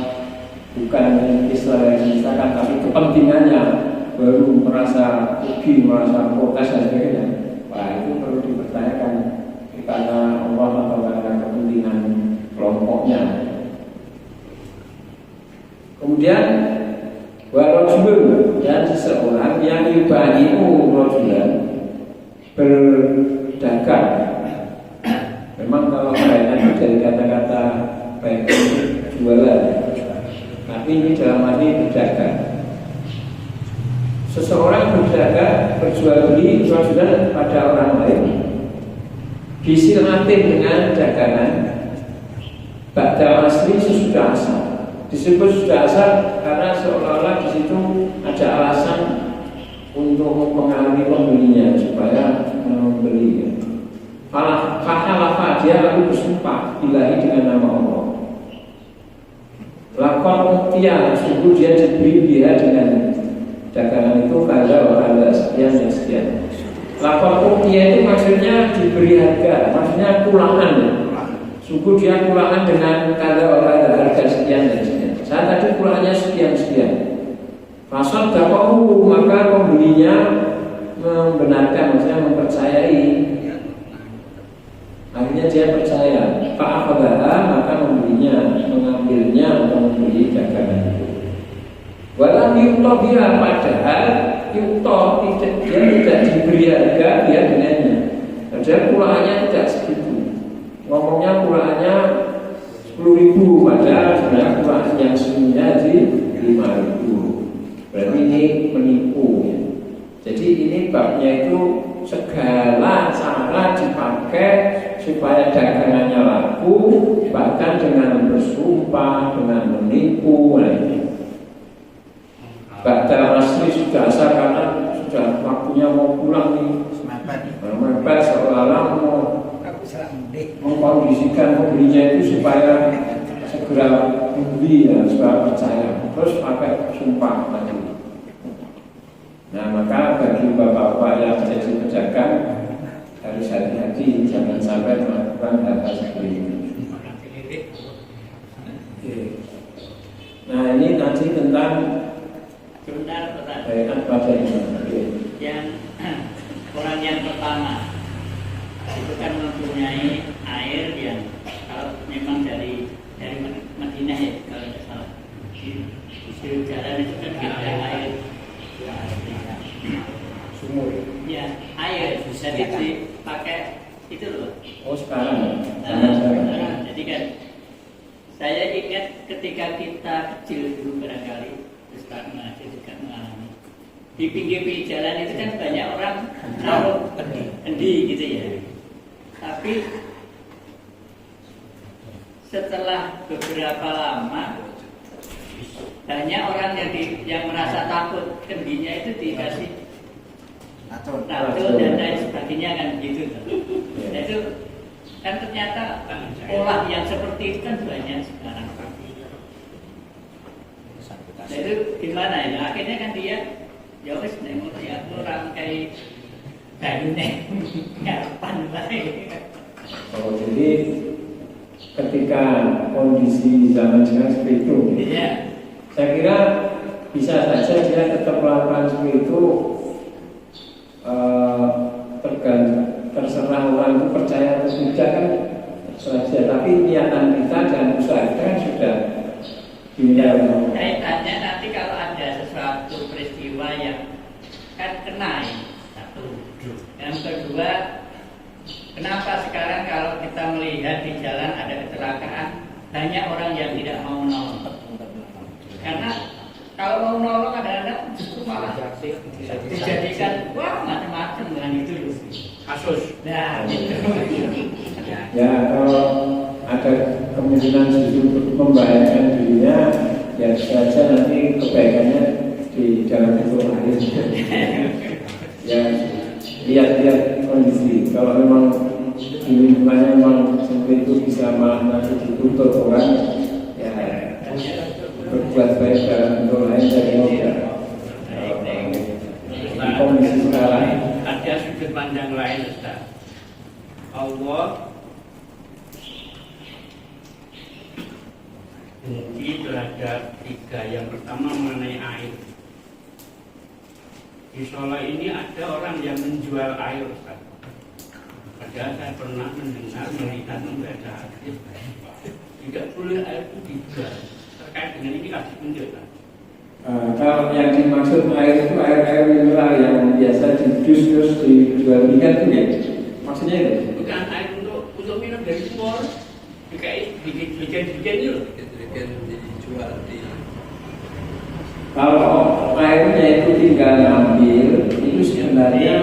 bukan Islam yang dinistakan, tapi kepentingannya baru merasa rugi, merasa protes dan sebagainya, wah itu perlu dipertanyakan karena Allah atau karena kepentingan kelompoknya. Kemudian warajul, dan seseorang yang yubahimu rajulan, berdagang. Memang kalau kaitannya dari kata-kata baik itu jualan, tapi ini dalam arti berdagang. Seseorang berdagang, berjual beli rajulan pada orang lain, disilmatin dengan dagangan ba'da asli sesudah asal. Disebut sudah asal karena seolah-olah di situ ada alasan untuk mempengaruhi pembelinya supaya membeli. Fahalafa, dia lalu bersumpah billahi dengan nama Allah. Lakon dia, sungguh dia diberi dia dengan dagangan itu kada sekian dan sekian. Lakon dia itu maksudnya diberi harga, maksudnya pulangan ya. Sungguh dia pulangan dengan kada harga sekian dan sekian. Saya tadi pulangannya sekian. Fasad dakwahku, maka pembelinya membenarkan, maksudnya mempercayai. Akhirnya dia percaya. Fa'akhabaha, maka mengambilnya atau membeli dagangan itu. Walam yu'ta biha, padahal yu'ta dia tidak diberi harga dia dengannya. Padahal pulangannya tidak segitu. Ngomongnya pulangannya 10.000, padahal sebenarnya pulangan yang sesungguhnya di 5.000. Berarti ini menipu ya. Jadi ini babnya itu segala cara dipakai supaya dagangannya laku, bahkan dengan bersumpah, dengan menipu. Ba'da asli sudah asal karena sudah waktunya mau pulang nih. Mepet seolah-olah mau mengkondisikan pembelinya itu supaya segera membeli ya, supaya percaya. Terus pakai sumpah tadi. Nah, maka bagi bapak-bapak yang menjadi pedagang harus hati-hati, jangan sampai melakukan hal seperti ini. Nah, ini nanti tentang kaitan pada yang orang yang pertama itu kan mempunyai air yang kalau memang dari Madinah ya kalau tidak salah di jalan itu kan ada air sumur ya, air jadi dipakai itu loh. Oh sekarang jadi kan saya ingat ketika kita kecil dulu barangkali terus karena saya juga mengalami di pinggir-pinggir jalan itu kan banyak orang naruh endi gitu ya. Tapi setelah beberapa lama banyak orang yang merasa takut kendinya itu dikasih tato dan lain sebagainya kan begitu. Nah, itu kan ternyata olah yang seperti itu kan banyak sekarang. Nah, itu gimana ya? Akhirnya kan dia ya wis nengok ya orang kayak banyak kapan lagi. Oh, jadi ketika kondisi zaman sekarang seperti itu, ya. Saya kira bisa saja dia tetap melakukan seperti itu, terserah orang itu percaya atau tidak kan terserah dia. Tapi niatan kita dan usaha kita kan sudah diniat. Kaitannya nanti kalau ada sesuatu peristiwa yang kan kena satu. Yang kedua, kenapa sekarang kalau kita melihat di jalan ada kecelakaan banyak orang yang tidak mau menolong? Karena kalau mau menolong kadang-kadang justru malah dijadikan wah macam-macam dengan itu loh. Kasus. Nah, gitu. Ya kalau ada kemungkinan justru membahayakan dirinya, ya saja nanti kebaikannya di dalam itu akhir. Ya lihat kondisi. Kalau memang di lingkungannya memang seperti itu bisa malah nanti dituntut orang, ya berbuat baik dalam bentuk lain dari tidak. Di kondisi sekarang ada sudut sudut pandang lain, Ustaz. Allah benci terhadap tiga. Yang pertama mengenai air. Di Solo ini ada orang yang menjual air, Ustaz. Padahal saya pernah mendengar, melihat, membaca hadis tidak boleh air itu dijual. Terkait dengan ini kasih penjelasan. Kalau yang dimaksud air itu air mineral yang biasa dijus terus dijual belikan itu ya? Maksudnya itu? Bukan air untuk minum dari sumur, bikin ini loh. Dijual di Kalau airnya itu tinggal ngambil, itu sebenarnya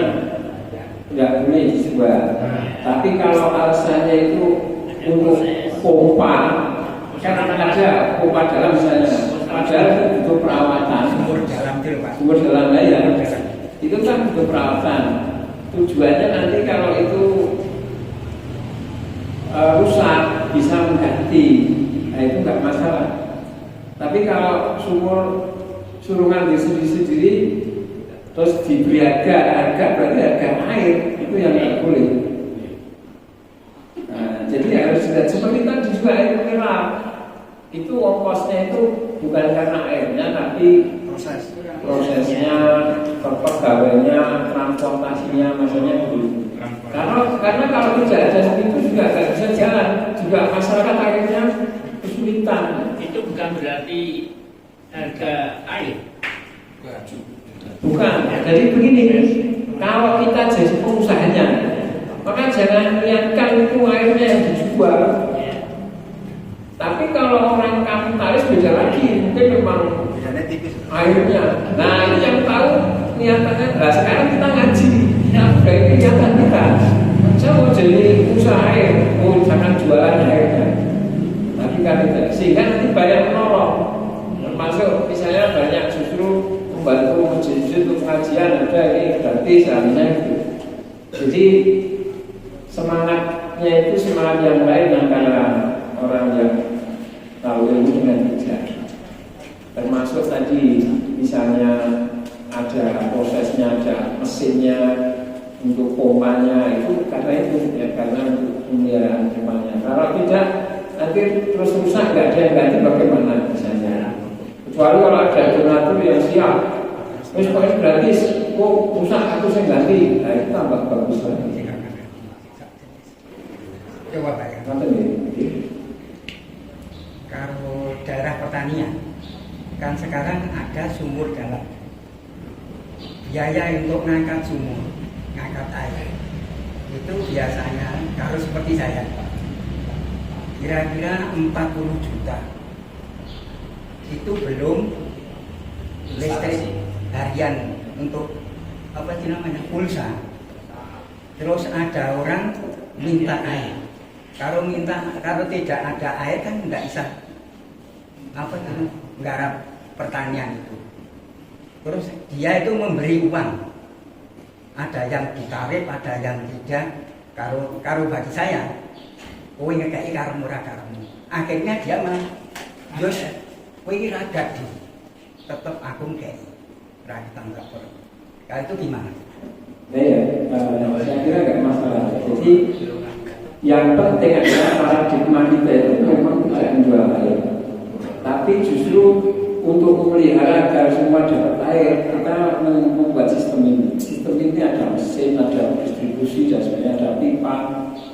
nggak boleh dijual. Tapi kalau alasannya itu untuk pompa, kan ada pompa dalam misalnya, padahal itu butuh perawatan. sumur dalam itu, Pak. Sumur dalam ya, itu kan butuh perawatan. Tujuannya nanti kalau itu rusak bisa mengganti, nah itu nggak masalah. Tapi kalau sumur surungan sendiri terus diberi harga berarti harga air itu yang nggak boleh. Nah, jadi harus seperti tadi juga air mineral itu ongkosnya itu bukan karena airnya tapi prosesnya, pegawainya, transportasinya, maksudnya begitu. Karena kalau tidak ada itu juga nggak bisa jalan, juga masyarakat akhirnya kesulitan. Itu bukan berarti harga air. Bukan, jadi begini, kalau kita jadi pengusahanya, maka jangan niatkan itu airnya yang dijual. Tapi kalau orang kapitalis beda lagi, mungkin memang airnya. Nah ini yang tahu niatannya. Nah sekarang kita ngaji, yang baik niatan kita. Saya mau jadi usaha air, jangan jualan airnya. Tapi kan tidak, sehingga nanti banyak menolong. Termasuk misalnya banyak justru membantu masjid untuk pengajian, ada ini gratis seharusnya gitu. Jadi semangatnya itu semangat yang lain antara orang yang tahu ilmu dengan tidak. Termasuk tadi misalnya ada prosesnya, ada mesinnya untuk pompanya itu karena itu ya, karena untuk pemeliharaan pompanya. Kalau tidak nanti terus rusak, nggak ada yang ganti bagaimana misalnya. Kecuali kalau ada donatur yang siap, terus pokoknya gratis, kok rusak aku saya ganti, nah itu tambah bagus lagi. Coba Pak ya. Kalau daerah pertanian, kan sekarang ada sumur dalam. Biaya untuk ngangkat sumur, ngangkat air, itu biasanya kalau seperti saya, kira-kira 40 juta. Itu belum listrik harian untuk apa sih namanya, pulsa. Terus ada orang minta air. Kalau tidak ada air kan nggak bisa apa itu nggarap pertanian itu. Terus dia itu memberi uang. Ada yang ditarif, ada yang tidak. Kalau bagi saya, kowe ngekei karo murah karo. Akhirnya dia malah yos kowe iki ra dadi. Tetep aku ngekei. Ra ditanggap. Kalau itu gimana? Saya kira nggak masalah. Jadi yang penting adalah paradigma kita itu memang tidak menjual air, tapi justru untuk memelihara agar semua dapat air kita membuat sistem ini. Sistem ini ada mesin, ada distribusi dan sebagainya, ada pipa.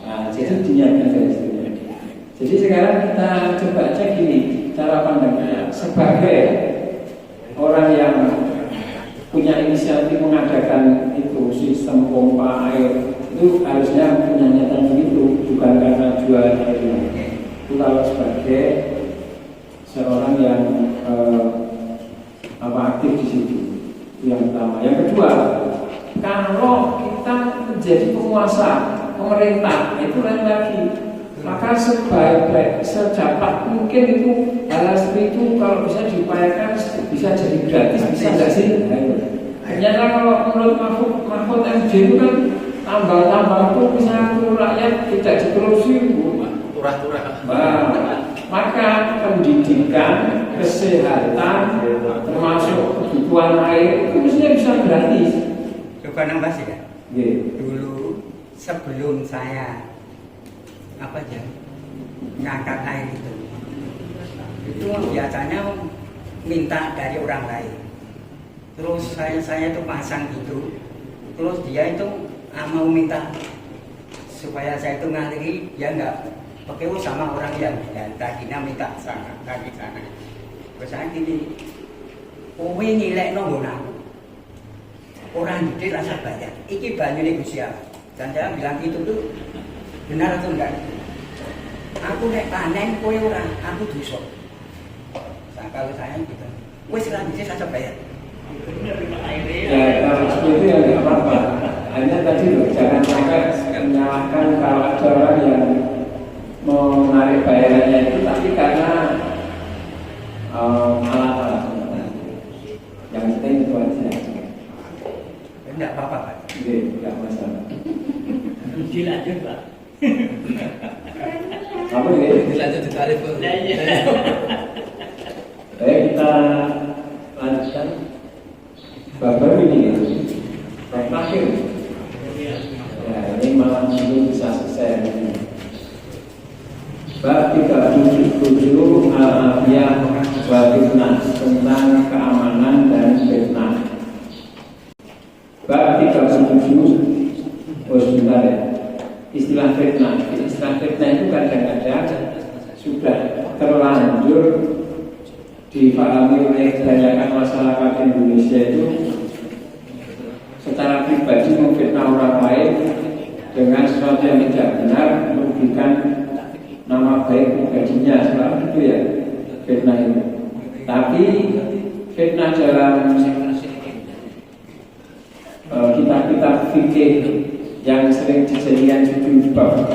Nah, jadi diniatkan dari situ. Jadi sekarang kita coba cek gini cara pandangnya. Sebagai orang yang punya inisiatif mengadakan itu sistem pompa air, itu harusnya punya niatan begitu, bukan karena jual air. Itu kalau sebagai seorang yang aktif di situ, itu yang pertama. Yang kedua, kalau kita menjadi penguasa pemerintah, itu lain lagi. Maka sebaik-baik, sedapat mungkin itu hal seperti itu kalau bisa diupayakan bisa jadi gratis, bisa nggak sih? Ternyata kalau menurut Mahfud MD itu kan tambang-tambang itu bisa rakyat tidak dikorupsi, Turah-turah. nah, maka pendidikan, kesehatan, termasuk kebutuhan air itu mestinya bisa gratis. Coba nambah sih ya. Nggih. Dulu sebelum saya ngangkat air itu biasanya minta dari orang lain. Terus saya itu pasang gitu, terus dia itu mau minta supaya saya itu ngaliri, dia nggak pakai sama orang yang tadinya minta sana tadi sana. Terus saya gini, kowe ngilekno nggon aku. Orang gede rasa bayar. Iki banyune Gusti Allah. Dan saya bilang itu tuh benar atau enggak? Aku nek panen kowe ora, aku dosa. Nah, kalau saya gitu, kowe selanjutnya saya bayar. Ya, kalau seperti itu ya nggak apa-apa. Hanya tadi loh, jangan sampai menyalahkan kalau ada orang yang mau menarik bayarannya itu, tapi karena alat-alat. Yang penting itu aja. Enggak apa-apa, Pak. Iya, enggak masalah. Dilanjut, Pak. Apa ini? Dilanjut di tarif. Kita lanjutkan. Bapak ini terakhir. Ya, ini malam ini bisa selesai. Bab 37 al-afiyah wa fitnah, tentang keamanan dan fitnah. Bab 37 sebentar ya. Istilah fitnah itu kadang-kadang sudah terlanjur dipahami oleh kebanyakan masyarakat Indonesia itu secara pribadi memfitnah orang lain dengan sesuatu yang tidak benar, merugikan nama baik pribadinya, selalu itu ya fitnah itu. Tapi fitnah dalam kitab-kitab fikih yang sering dijadikan judul bab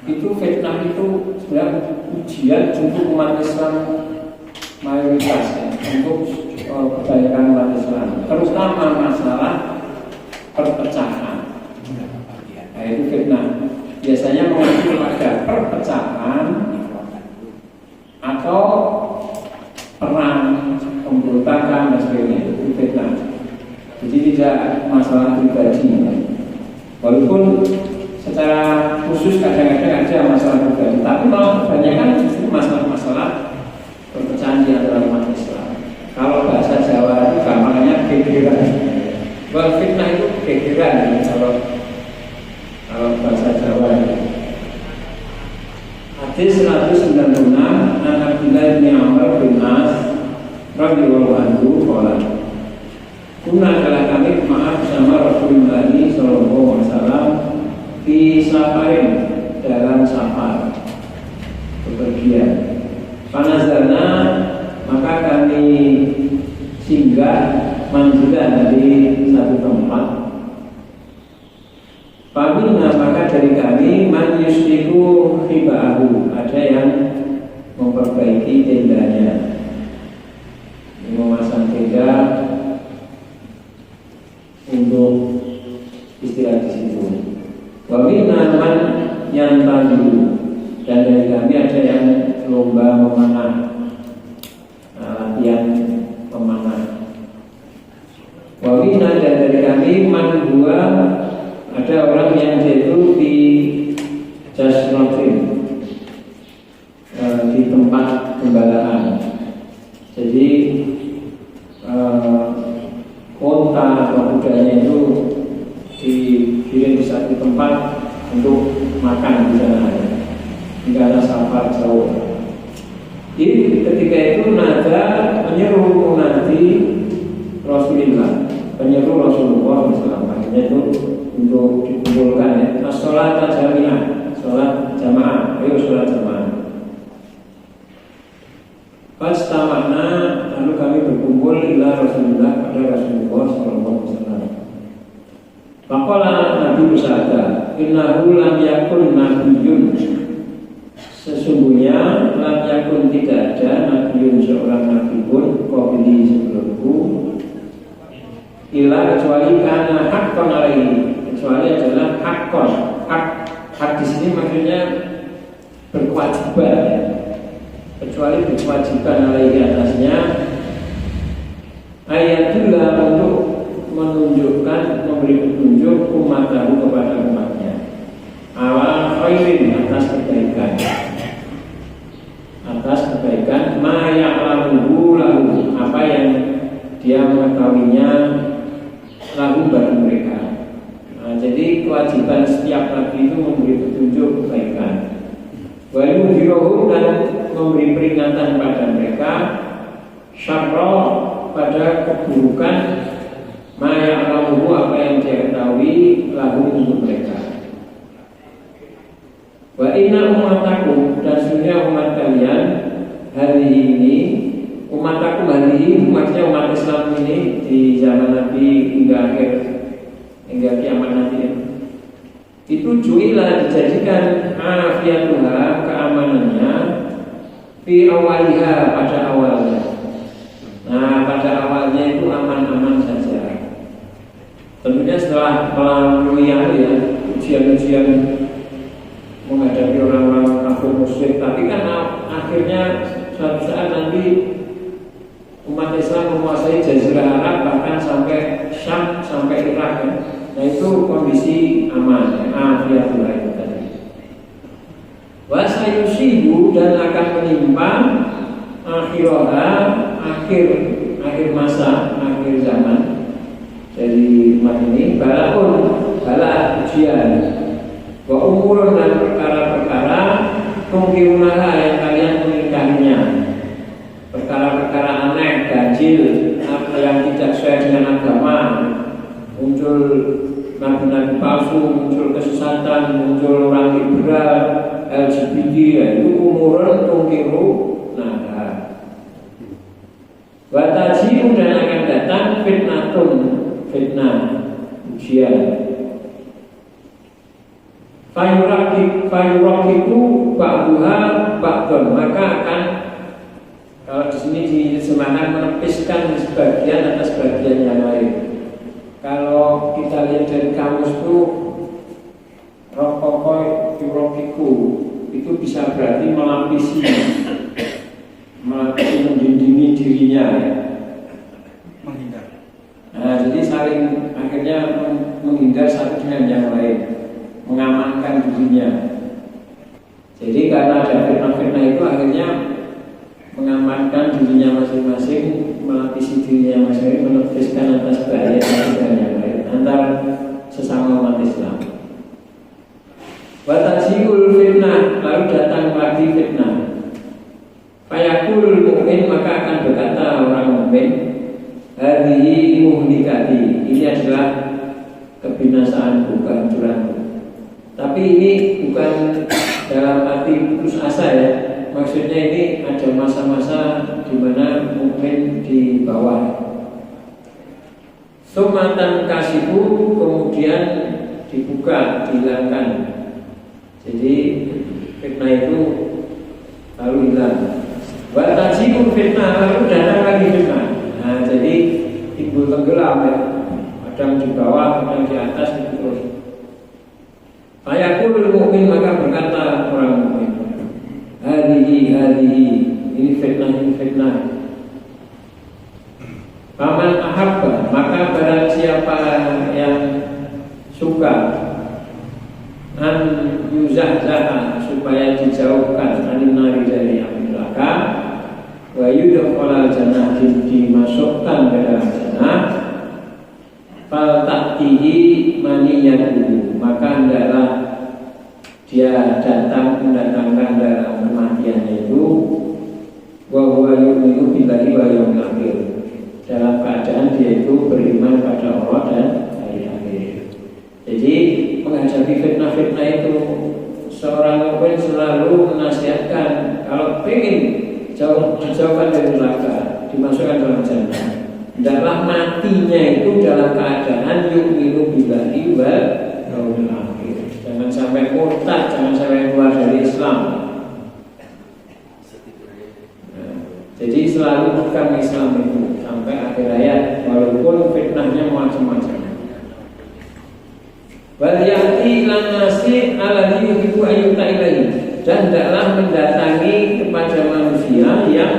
itu, fitnah itu sebenarnya ujian untuk umat Islam mayoritas ya, untuk kebanyakan umat Islam, terutama masalah perpecahan. Nah, itu fitnah biasanya mengacu pada perpecahan atau perang, pemberontakan dan sebagainya. Itu fitnah. Jadi tidak masalah pribadi. Walaupun secara khusus kadang-kadang ada masalah pribadi, tapi malah kebanyakan justru masalah-masalah perpecahan di antara umat Islam. Kalau bahasa Jawa itu gampangnya gegeran. Wal fitnah itu gegeran kalau bahasa Jawa. Hadis 196 an Abdullah bin Amr bin As radhiyallahu anhu qala, "Kunna adalah kami maaf bersama Rasulullah sallallahu alaihi wasallam di safarin, dalam safar bepergian. Panazalna, maka kami singgah manzilan dari satu tempat. Pamina, maka dari kami man yusliku khiba'ahu, ada yang memperbaiki tendanya, memasang tenda untuk istirahat di situ. Wamina man yang tadu, dan dari kami ada yang lomba memanah, latihan memanah. Wamina, dan dari kami man huwa, ada orang yang jatuh di jasrofin, di tempat gembalaan. Jadi kota atau kudanya itu dikirim di satu tempat untuk makan di sana. Jika ada safar jauh. Jadi ketika itu nada menyeru nanti Rasulullah, penyeru Rasulullah SAW, akhirnya itu untuk dikumpulkan ya, as-sholat jami'ah, sholat jamaah, ayo sholat jamaah. Pas tamakna, lalu kami berkumpul ila Rasulullah, pada Rasulullah SAW. Faqala, Nabi bersabda, innahu lam yakun nabiyyun, sesungguhnya lam yakun, tidak ada nabiyyun, seorang nabi pun qabli, sebelumku, ila kecuali karena haqqan alaihi, kecuali adalah haqqan. Hak di sini maksudnya berkewajiban ya. Kecuali berkewajiban alaihi, atasnya, ayatullah, untuk menunjukkan, memberi petunjuk umatku kepada umatnya ala khairin, atas kebaikan, ma ya'lamuhu lahu, apa yang dia mengetahuinya lahu bagi mereka. Nah, jadi kewajiban setiap nabi itu memberi petunjuk kebaikan, wa yudhiruhum, dan memberi peringatan pada mereka, syarra, pada keburukan, ma ya'lamuhu, apa yang dia ketahui lahu untuk mereka. Wa inna ummatakum, dan sesungguhnya umat kalian hari ini, ummatakum hari ini maksudnya umat Islam ini di zaman Nabi hingga kiamat nanti itu ju'ilah, dijadikan afiyatuha, keamanannya, fi awaliha, pada awalnya. Nah, pada awalnya itu aman-aman saja. Tentunya setelah melalui ujian-ujian menghadapi orang-orang kafir musyrik, tapi kan akhirnya suatu saat nanti umat Islam menguasai Jazirah Arab, bahkan sampai Syam, sampai Irak kan. Nah, itu kondisi aman, afiyatullah itu tadi. Wa sayusibu, dan akan menimpa akhirah, akhir masa, akhir zaman dari umat ini, bala ujian, wa umurun, dan perkara-perkara tungkiunaha, yang kalian mengingkarinya, perkara-perkara aneh, ganjil, yang tidak sesuai dengan agama, muncul nabi-nabi palsu, muncul kesesatan, muncul orang liberal, LGBT, itu umurun tungkiru naha. Watajiu, dan akan datang fitnah, ujian. Fayurakiku ba'duha ba'dun, maka akan, kalau di sini disemakan, menepiskan sebagian atas bagian yang lain. Kalau kita lihat dari kamus itu, rokokoi yurakiku itu bisa berarti melapisi, mendindingi dirinya, menghindar. Nah, jadi saling akhirnya menghindar satu dengan yang lain, mengamankan dirinya. Jadi karena ada fitnah-fitnah itu, akhirnya mengamankan dirinya masing-masing, melapisi dirinya masing-masing, menepiskan atas bahaya satu dan yang lain antar sesama umat Islam. Watajiul fitnah, lalu datang lagi fitnah. Fayakul mukmin, maka akan berkata orang mukmin, hadhihi muhlikati, ini adalah kebinasaanku, kehancuranku. Tapi ini bukan dalam arti putus asa ya. Maksudnya ini ada masa-masa di mana mukmin di bawah. Sumatan kasibu, kemudian dibuka, dihilangkan. Jadi fitnah itu lalu hilang. Watajibu fitnah, lalu datang lagi fitnah. Nah, jadi timbul tenggelam ya. Kadang di bawah, kadang di atas, itu terus. Fayaqul mukmin, maka berkata orang mukmin, hadihi, ini fitnah. Faman ahabba, maka barang siapa yang suka an yuzahzaha, supaya dijauhkan anin nari, dari api neraka, wa yudkhalal jannah, dimasukkan ke dalam jannah, fal ta'tihi maniyatuhu, maka hendaklah dia mendatangkan dalam kematiannya itu, wa huwa yu'minu billahi wal yawmil akhir, dalam keadaan dia itu beriman pada Allah dan hari akhir. Jadi menghadapi fitnah-fitnah itu, seorang mukmin selalu menasihatkan, kalau ingin dijauhkan dari neraka, dimasukkan dalam jannah, hendaklah matinya itu dalam keadaan yu'minu billahi wal yawmil akhir. Jangan sampai murtad, jangan sampai keluar dari Islam. Nah, jadi selalu pegang Islam itu sampai akhir hayat, walaupun fitnahnya macam-macam. Wal ya'ti lan nasi alladhi yuhibbu ayyuta ilaihi, dan hendaklah mendatangi kepada manusia yang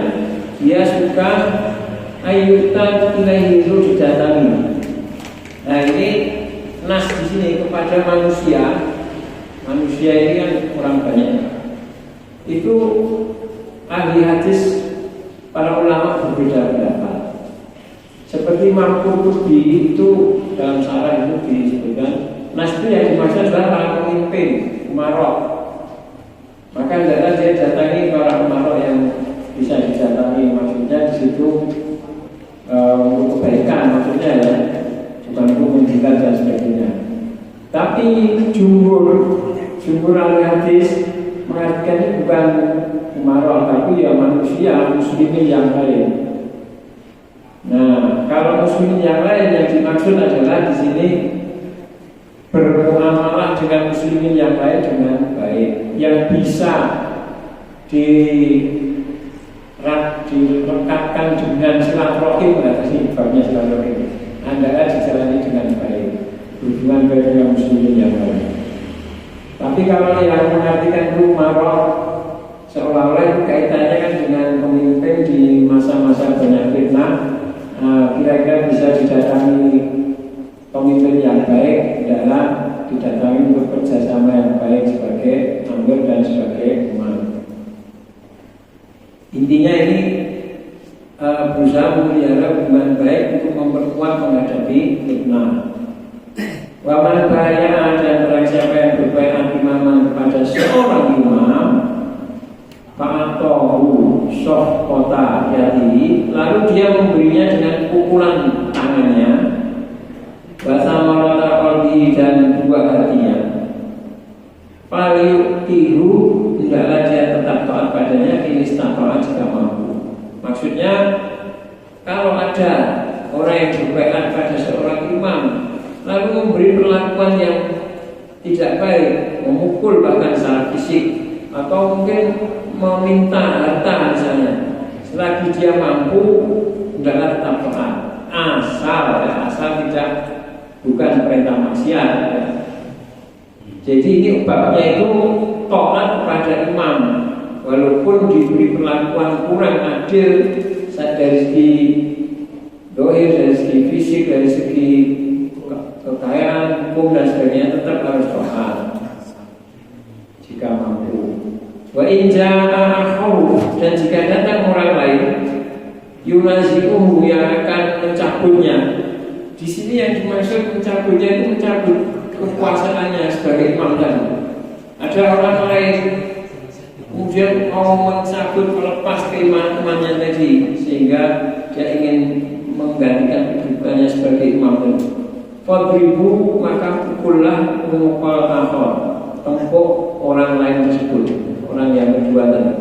dia suka ayyuta ilaihi, itu didatangi. Nah ini nas di sini kepada manusia. Manusia ini kan orang banyak. Itu ahli hadis para ulama berbeda pendapat. Seperti Imam Qurtubi itu dalam syarah itu disebutkan nas itu yang dimaksud adalah para pemimpin umarok. Maka adalah dia datangi para umarok yang bisa didatangi, maksudnya di situ untuk kebaikan, maksudnya ya, bukan untuk menjilat dan sebagainya. Tapi jumhur ahli hadis mengartikan ini bukan umarok, tapi ya manusia muslimin yang lain. Nah, kalau muslimin yang lain yang dimaksud adalah di sini bermuamalah dengan muslimin yang lain dengan baik, yang bisa dilengkapkan dengan silaturahim, kata sini babnya silaturahim. Anda dijalani dengan baik, hubungan baik dengan muslimin yang lain. Tapi kalau yang mengartikan itu marok, seolah-olah kaitannya kan dengan pemimpin di masa-masa banyak fitnah, kira-kira bisa didatangi pemimpin yang baik dalam didatangi untuk kerjasama yang baik sebagai amir dan sebagai imam. Intinya ini berusaha memelihara hubungan baik untuk memperkuat menghadapi fitnah. Waman bahaya dan barang siapa yang berbaiat imaman kepada seorang imam, fa'atohu soh kota yadi, lalu dia memberinya dengan pukulan tangannya, wasamarata qalbi dan dua hatinya. Faliutihu, hendaklah dia tetap taat padanya ini istata'a jika mampu. Maksudnya kalau ada orang yang berbaiat pada seorang imam lalu memberi perlakuan yang tidak baik, memukul bahkan secara fisik, atau mungkin meminta harta misalnya, selagi dia mampu hendaklah tetap taat, asal tidak bukan perintah maksiat. Jadi ini babnya itu taat kepada imam, walaupun diberi perlakuan kurang adil dari segi dohir, dari segi fisik, dari segi kekayaan, hukum dan sebagainya, tetap harus taat jika mampu. Wa in jaa akharu, dan jika datang orang lain yunazi'uhu, yang akan mencabutnya. Di sini yang dimaksud mencabutnya itu mencabut kekuasaannya sebagai imam tadi. Ada orang lain kemudian mau mencabut, melepas keimamannya tadi, sehingga dia ingin menggantikan kedudukannya sebagai imam tadi. Fadribu, maka pukullah mukul tahor, tempuk orang lain tersebut, orang yang kedua tadi.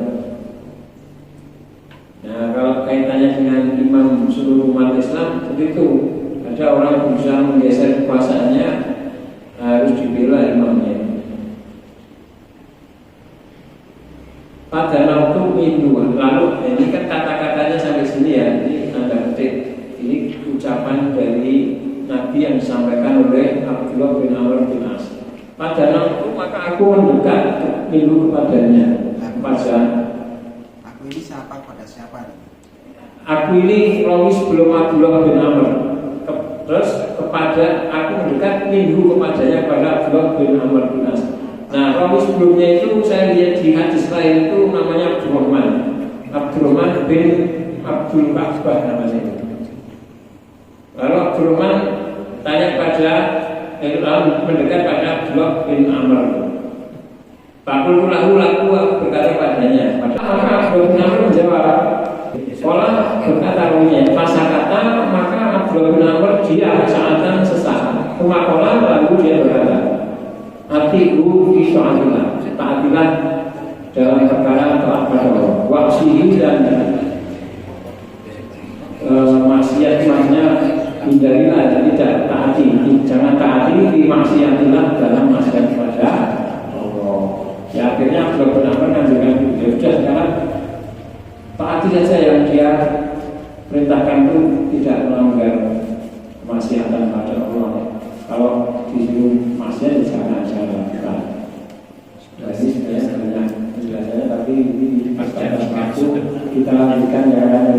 Nah, kalau kaitannya dengan imam seluruh umat Islam, begitu. Ada orang yang berusaha menggeser kekuasaannya, harus dibela imamnya. Pada waktu minggu, lalu ini kan kata-katanya sampai sini ya, ini tanda petik. Ini ucapan dari Nabi yang disampaikan oleh Abdullah bin Amr bin As. Pada waktu maka aku mendekat minggu kepadanya. Aku ini siapa pada siapa? Aku ini rawi sebelum Abdullah bin Amr. Terus kepada aku mendekat minggu kepadanya pada Abdullah bin Amr bin As. Nah, rawi sebelumnya itu saya lihat di hadis lain itu namanya Abdurrahman bin Abdul Ka'bah namanya itu. Lalu Abdurrahman tanya pada mendekat pada Abdullah bin Amr. Pakul lahu berkata padanya. Maka Abdullah bin Amr menjawab. Sekolah berkata ruminya, kata maka Abdullah bin Amr dia saatan sesaat. Kemakola lalu dia berkata, atiku isya'atillah, taatilah dalam perkara taat pada Allah, waksihi dan maksiat-maksiatnya hindarilah, tidak taati, jangan taati di maksiatillah dalam maksiat kepada Allah. Ya akhirnya Abdullah bin Amr menganjurkan ya sudah sekarang taati saja yang dia perintahkan itu, tidak melanggar kemaksiatan pada Allah. Kalau disuruh maksiat jangan lakukan. Jadi sebenarnya banyak penjelasannya, tapi ini pada waktu kita lanjutkan ya.